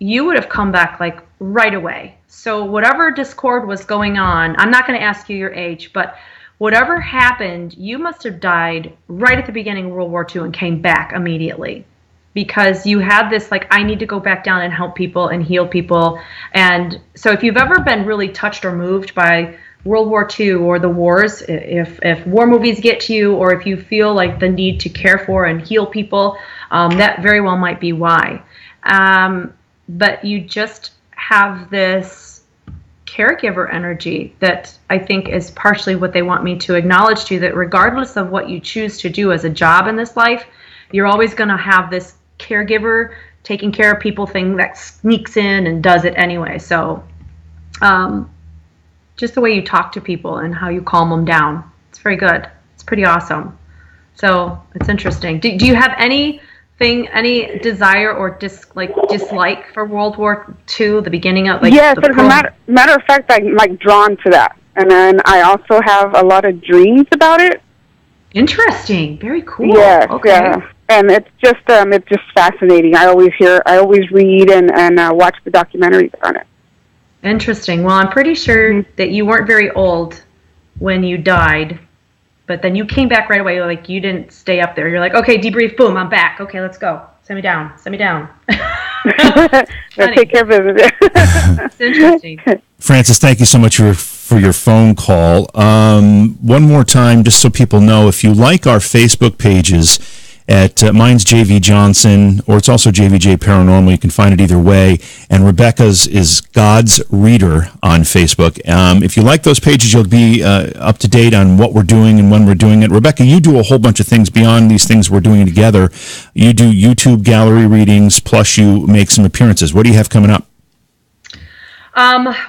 you would have come back like right away. So whatever discord was going on, I'm not going to ask you your age, but whatever happened, you must have died right at the beginning of World War II and came back immediately. Because you had this, like, I need to go back down and help people and heal people. And so if you've ever been really touched or moved by World War II or the wars, if war movies get to you, or if you feel like the need to care for and heal people, that very well might be why. But you just have this caregiver energy that I think is partially what they want me to acknowledge to you, that regardless of what you choose to do as a job in this life, you're always going to have this caregiver taking care of people thing that sneaks in and does it anyway. So just the way you talk to people and how you calm them down, it's very good. It's pretty awesome. So it's interesting. Do you have any desire or dislike for World War II, the beginning of Yes, as a matter of fact, I'm like drawn to that. And then I also have a lot of dreams about it. Interesting. Very cool. Yes, okay. Yeah. And it's just fascinating. I always read and watch the documentaries on it. Interesting. Well, I'm pretty sure that you weren't very old when you died, but then you came back right away. Like, you didn't stay up there. You're like, okay, debrief, boom, I'm back. Okay, let's go. Send me down. Take care of it. It's interesting. Frances, thank you so much for your phone call. One more time, just so people know, if you like our Facebook pages, mine's JV Johnson, or it's also JVJ Paranormal. You can find it either way. And Rebecca's is God's Reader on Facebook. If you like those pages, you'll be up to date on what we're doing and when we're doing it. Rebecca, you do a whole bunch of things beyond these things we're doing together. You do YouTube gallery readings, plus you make some appearances. What do you have coming up?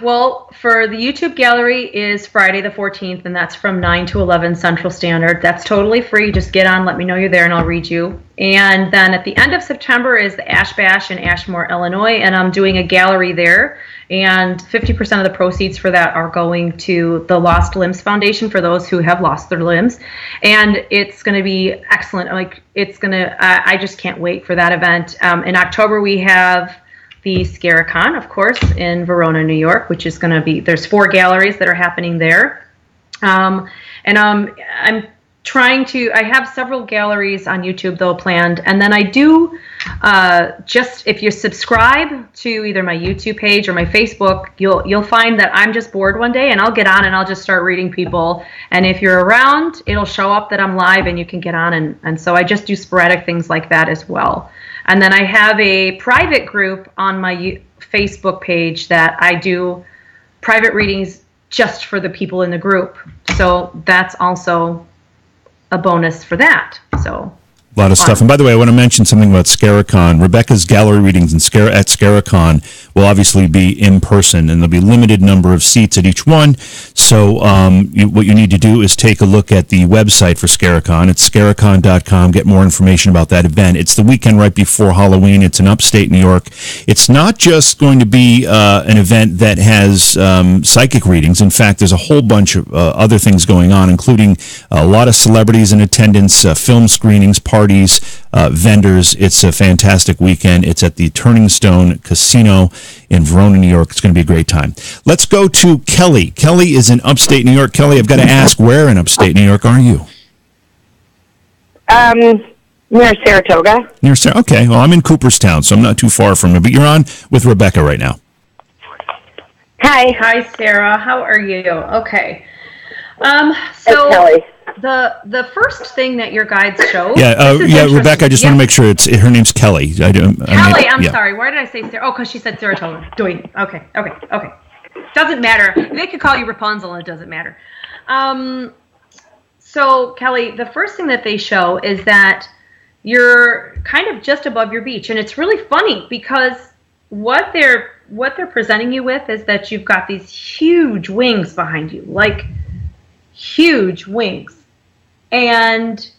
Well, for the YouTube gallery is Friday the 14th, and that's from 9 to 11 Central Standard. That's totally free. Just get on, let me know you're there, and I'll read you. And then at the end of September is the Ash Bash in Ashmore, Illinois, and I'm doing a gallery there. And 50% of the proceeds for that are going to the Lost Limbs Foundation for those who have lost their limbs. And it's going to be excellent. Like, it's going to, I just can't wait for that event. In October, we have the Scaricon, of course, in Verona, New York, which is going to be, there's 4 galleries that are happening there. And I'm trying to, I have several galleries on YouTube, though, planned. And then I do, just if you subscribe to either my YouTube page or my Facebook, you'll find that I'm just bored one day and I'll get on and I'll just start reading people. And if you're around, it'll show up that I'm live and you can get on. And so I just do sporadic things like that as well. And then I have a private group on my Facebook page that I do private readings just for the people in the group. So that's also a bonus for that. So a lot of stuff. And by the way, I want to mention something about Scaricon. Rebecca's gallery readings at Scaricon will obviously be in person, and there'll be a limited number of seats at each one. So what you need to do is take a look at the website for Scaricon. It's scaricon.com. Get more information about that event. It's the weekend right before Halloween. It's in upstate New York. It's not just going to be an event that has psychic readings. In fact, there's a whole bunch of other things going on, including a lot of celebrities in attendance, film screenings, parties, vendors. It's a fantastic weekend. It's at the Turning Stone Casino in Verona, New York. It's going to be a great time. Let's go to Kelly. Kelly is in upstate New York. Kelly, I've got to ask, where in upstate New York are you? Near Saratoga. Okay, well, I'm in Cooperstown, so I'm not too far from you. But you're on with Rebecca right now. Hi, Sarah. How are you? Okay. So Kelly. The first thing that your guides show. Yeah, Rebecca. I just want to make sure her name's Kelly. I'm sorry. Why did I say Sarah? Oh, because she said Saratoga. Okay. Doesn't matter. They could call you Rapunzel, and it doesn't matter. So Kelly, the first thing that they show is that you're kind of just above your beach, and it's really funny because what they're presenting you with is that you've got these huge wings behind you, like huge wings. And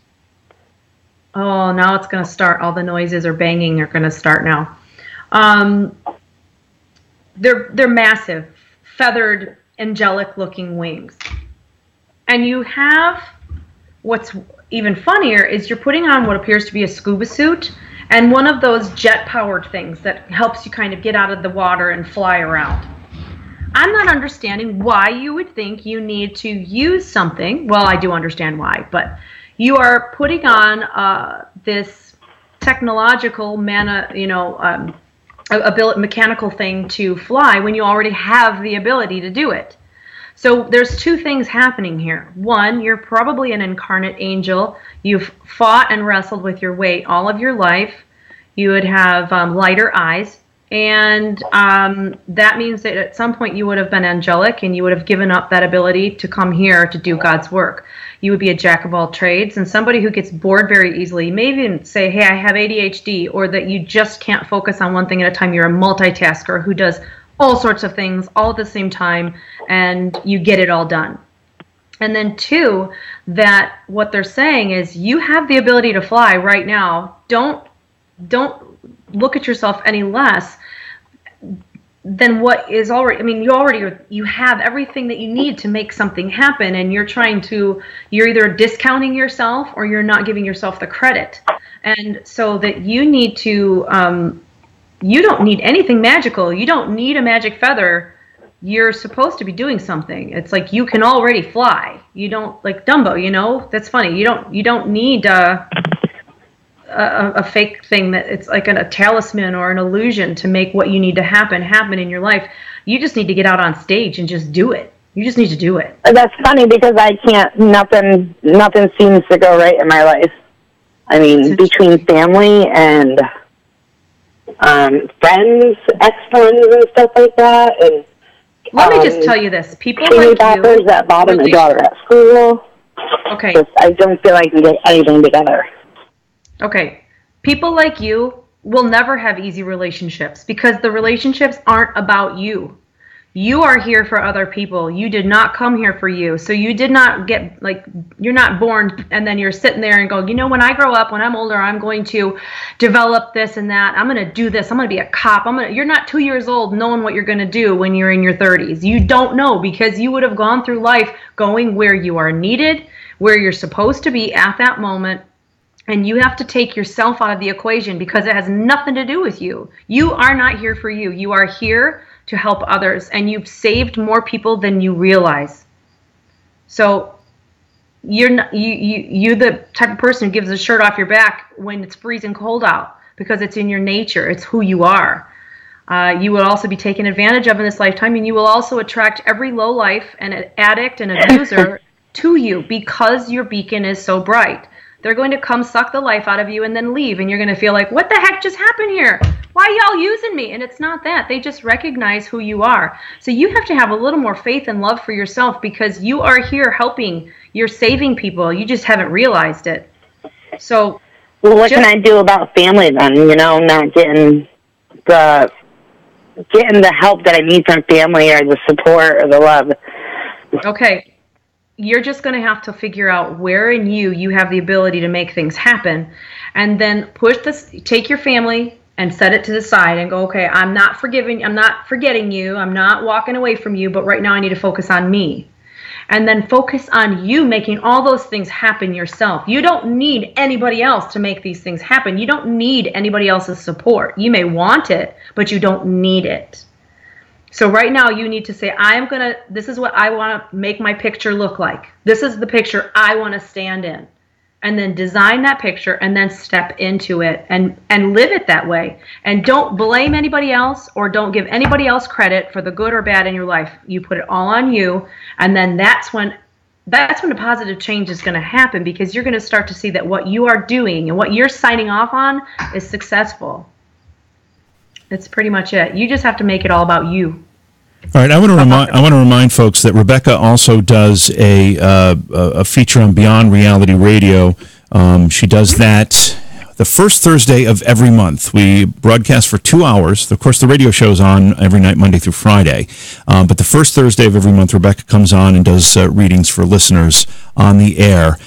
oh, now it's going to start. All the noises or banging are going to start now. They're massive, feathered, angelic-looking wings. And you have, what's even funnier is you're putting on what appears to be a scuba suit and one of those jet-powered things that helps you kind of get out of the water and fly around. I'm not understanding why you would think you need to use something. Well, I do understand why, but you are putting on this technological mechanical thing to fly when you already have the ability to do it. So there's two things happening here. One, you're probably an incarnate angel. You've fought and wrestled with your weight all of your life. You would have lighter eyes. And that means that at some point you would have been angelic and you would have given up that ability to come here to do God's work. You would be a jack of all trades and somebody who gets bored very easily. Maybe even say, hey, I have ADHD, or that you just can't focus on one thing at a time. You're a multitasker who does all sorts of things all at the same time and you get it all done. And then two, that what they're saying is you have the ability to fly right now. Don't look at yourself any less than what is already. I mean, you have everything that you need to make something happen, and you're either discounting yourself or you're not giving yourself the credit. And so that you need to, you don't need anything magical. You don't need a magic feather. You're supposed to be doing something. It's like you can already fly. You don't, like Dumbo, that's funny. You don't need a fake thing that it's like a talisman or an illusion to make what you need to happen in your life. You just need to get out on stage and just do it. You just need to do it. That's funny because I can't, nothing seems to go right in my life. I mean, between family and friends, ex-friends and stuff like that. And let me just tell you this. People like you that bother my daughter at school. Okay. I don't feel like I can get anything together. Okay, people like you will never have easy relationships because the relationships aren't about you. You are here for other people. You did not come here for you. So you did not get, you're not born and then you're sitting there and go, when I grow up, when I'm older, I'm going to develop this and that. I'm going to do this. I'm going to be a cop. You're not 2 years old knowing what you're going to do when you're in your 30s. You don't know because you would have gone through life going where you are needed, where you're supposed to be at that moment. And you have to take yourself out of the equation because it has nothing to do with you. You are not here for you. You are here to help others, and you've saved more people than you realize. So you're the type of person who gives a shirt off your back when it's freezing cold out because it's in your nature. It's who you are. You will also be taken advantage of in this lifetime, and you will also attract every lowlife and an addict and abuser to you because your beacon is so bright. They're going to come suck the life out of you and then leave. And you're going to feel like, what the heck just happened here? Why are y'all using me? And it's not that. They just recognize who you are. So you have to have a little more faith and love for yourself because you are here helping. You're saving people. You just haven't realized it. So, well, what can I do about family then? Not getting the help that I need from family or the support or the love. Okay. You're just going to have to figure out where in you have the ability to make things happen, and then take your family and set it to the side and go, okay, I'm not forgetting you, I'm not walking away from you, but right now I need to focus on me. And then focus on you making all those things happen yourself. You don't need anybody else to make these things happen. You don't need anybody else's support. You may want it, but you don't need it. So right now you need to say, this is what I want to make my picture look like. This is the picture I want to stand in. And then design that picture and then step into it and live it that way. And don't blame anybody else or don't give anybody else credit for the good or bad in your life. You put it all on you. And then that's when a positive change is going to happen because you're going to start to see that what you are doing and what you're signing off on is successful. That's pretty much it. You just have to make it all about you. All right, I want to remind folks that Rebecca also does a feature on Beyond Reality Radio. She does that the first Thursday of every month. We broadcast for 2 hours. Of course, the radio show's on every night, Monday through Friday. But the first Thursday of every month, Rebecca comes on and does readings for listeners on the air.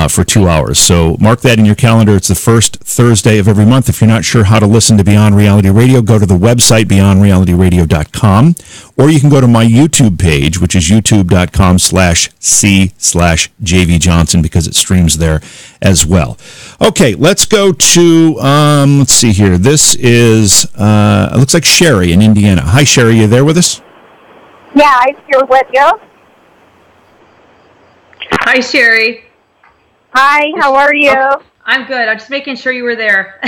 for 2 hours. So mark that in your calendar. It's the first Thursday of every month. If you're not sure how to listen to Beyond Reality Radio, go to the website beyondrealityradio.com, or you can go to my YouTube page, which is youtube.com/c/JV Johnson, because it streams there as well. Okay, let's go to, let's see here. This is, it looks like Sherry in Indiana. Hi, Sherry. You there with us? Yeah, I'm here with you. Hi, Sherry. Hi, how are you? Oh, I'm good. I'm just making sure you were there.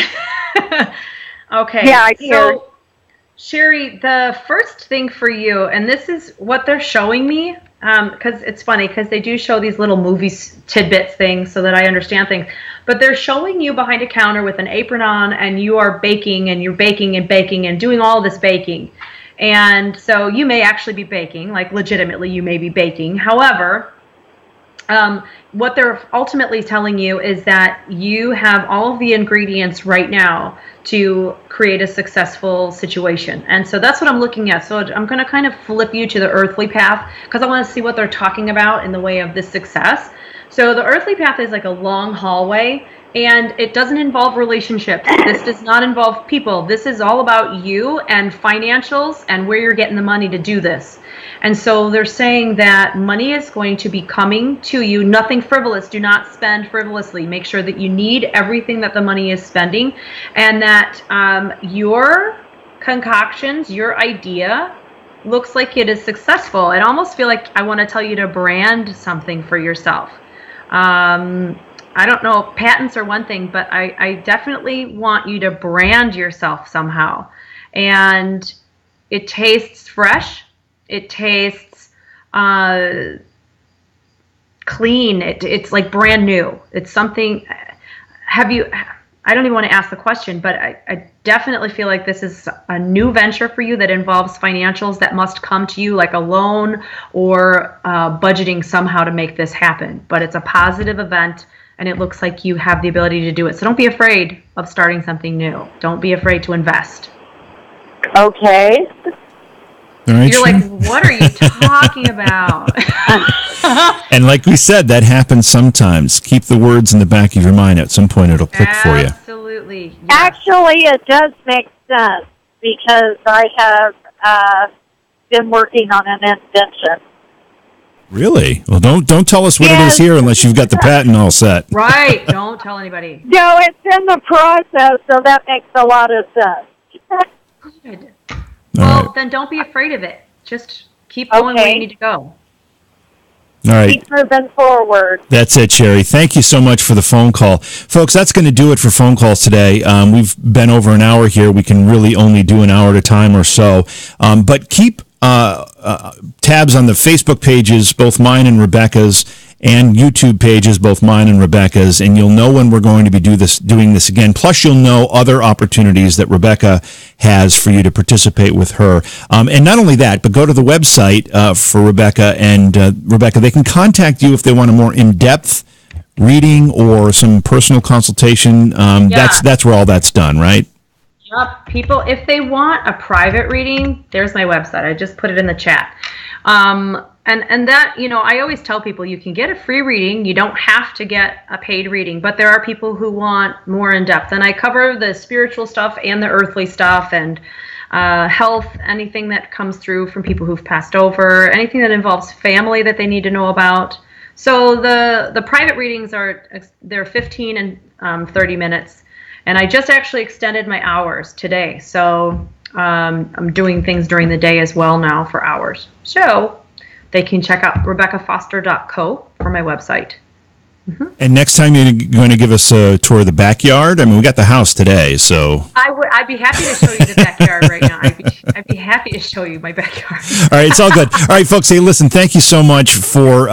Okay. Yeah, I'm here. So, Sherry, the first thing for you, and this is what they're showing me, because it's funny, because they do show these little movies, tidbits things, so that I understand things. But they're showing you behind a counter with an apron on, and you are baking, and you're baking and baking and doing all this baking. And so you may actually be baking, like legitimately you may be baking. However, what they're ultimately telling you is that you have all of the ingredients right now to create a successful situation. And so that's what I'm looking at. So I'm going to kind of flip you to the earthly path, because I want to see what they're talking about in the way of this success. So the earthly path is like a long hallway, and it doesn't involve relationships. This does not involve people. This is all about you and financials and where you're getting the money to do this. And so they're saying that money is going to be coming to you. Nothing frivolous. Do not spend frivolously. Make sure that you need everything that the money is spending, and that your concoctions, your idea, looks like it is successful. I almost feel like I want to tell you to brand something for yourself. I don't know, patents are one thing, but I definitely want you to brand yourself somehow. And it tastes fresh. It tastes clean. It's like brand new. It's something, I don't even want to ask the question, but I definitely feel like this is a new venture for you that involves financials that must come to you, like a loan or budgeting somehow to make this happen. But it's a positive event, and it looks like you have the ability to do it. So don't be afraid of starting something new. Don't be afraid to invest. Okay. All right, You're like, what are you talking about? And like we said, that happens sometimes. Keep the words in the back of your mind. At some point, it'll click for you. Absolutely. Yes. Actually, it does make sense, because I have been working on an invention. Really? Well, don't tell us what it is here unless you've got the patent all set. Right. Don't tell anybody. No, it's in the process, so that makes a lot of sense. Good. All Well, right. then don't be afraid of it. Just keep going where you need to go. All right. Keep moving forward. That's it, Sherry. Thank you so much for the phone call. Folks, that's going to do it for phone calls today. We've been over an hour here. We can really only do an hour at a time or so. But keep tabs on the Facebook pages, both mine and Rebecca's, and YouTube pages, both mine and Rebecca's, and you'll know when we're going to be doing this again. Plus, you'll know other opportunities that Rebecca has for you to participate with her. And not only that, but go to the website for Rebecca, and Rebecca, they can contact you if they want a more in-depth reading or some personal consultation. That's where all that's done, right? Yep. People, if they want a private reading, there's my website. I just put it in the chat. And that, I always tell people you can get a free reading. You don't have to get a paid reading, but there are people who want more in depth. And I cover the spiritual stuff and the earthly stuff and health, anything that comes through from people who've passed over, anything that involves family that they need to know about. So the private readings they're 15 and 30 minutes. And I just actually extended my hours today. So I'm doing things during the day as well now for hours. So they can check out RebeccaFoster.co for my website. Mm-hmm. And next time you're going to give us a tour of the backyard? I mean, we got the house today, so... I'd be happy to show you the backyard right now. I'd be happy to show you my backyard. All right, it's all good. All right, folks, hey, listen, thank you so much for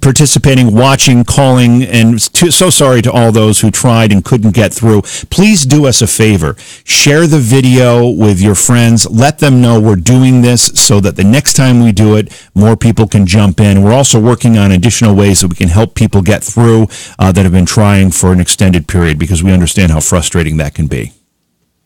participating, watching, calling, and so sorry to all those who tried and couldn't get through. Please do us a favor. Share the video with your friends. Let them know we're doing this so that the next time we do it, more people can jump in. We're also working on additional ways that we can help people get through that have been trying for an extended period, because we understand how frustrating that can be.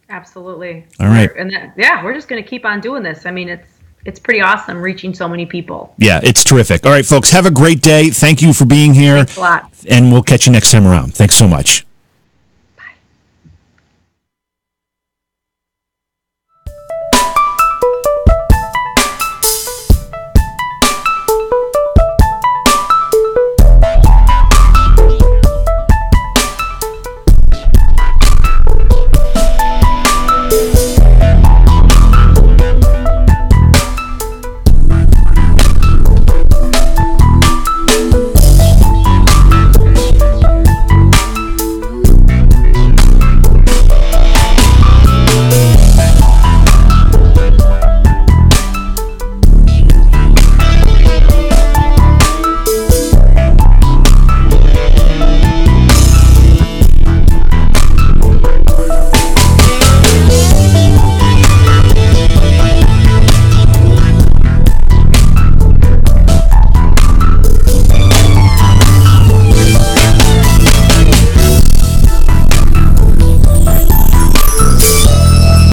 Absolutely. All right. And we're just going to keep on doing this. I mean, it's pretty awesome reaching so many people. Yeah, it's terrific. All right, folks, have a great day. Thank you for being here. Thanks a lot. And we'll catch you next time around. Thanks so much.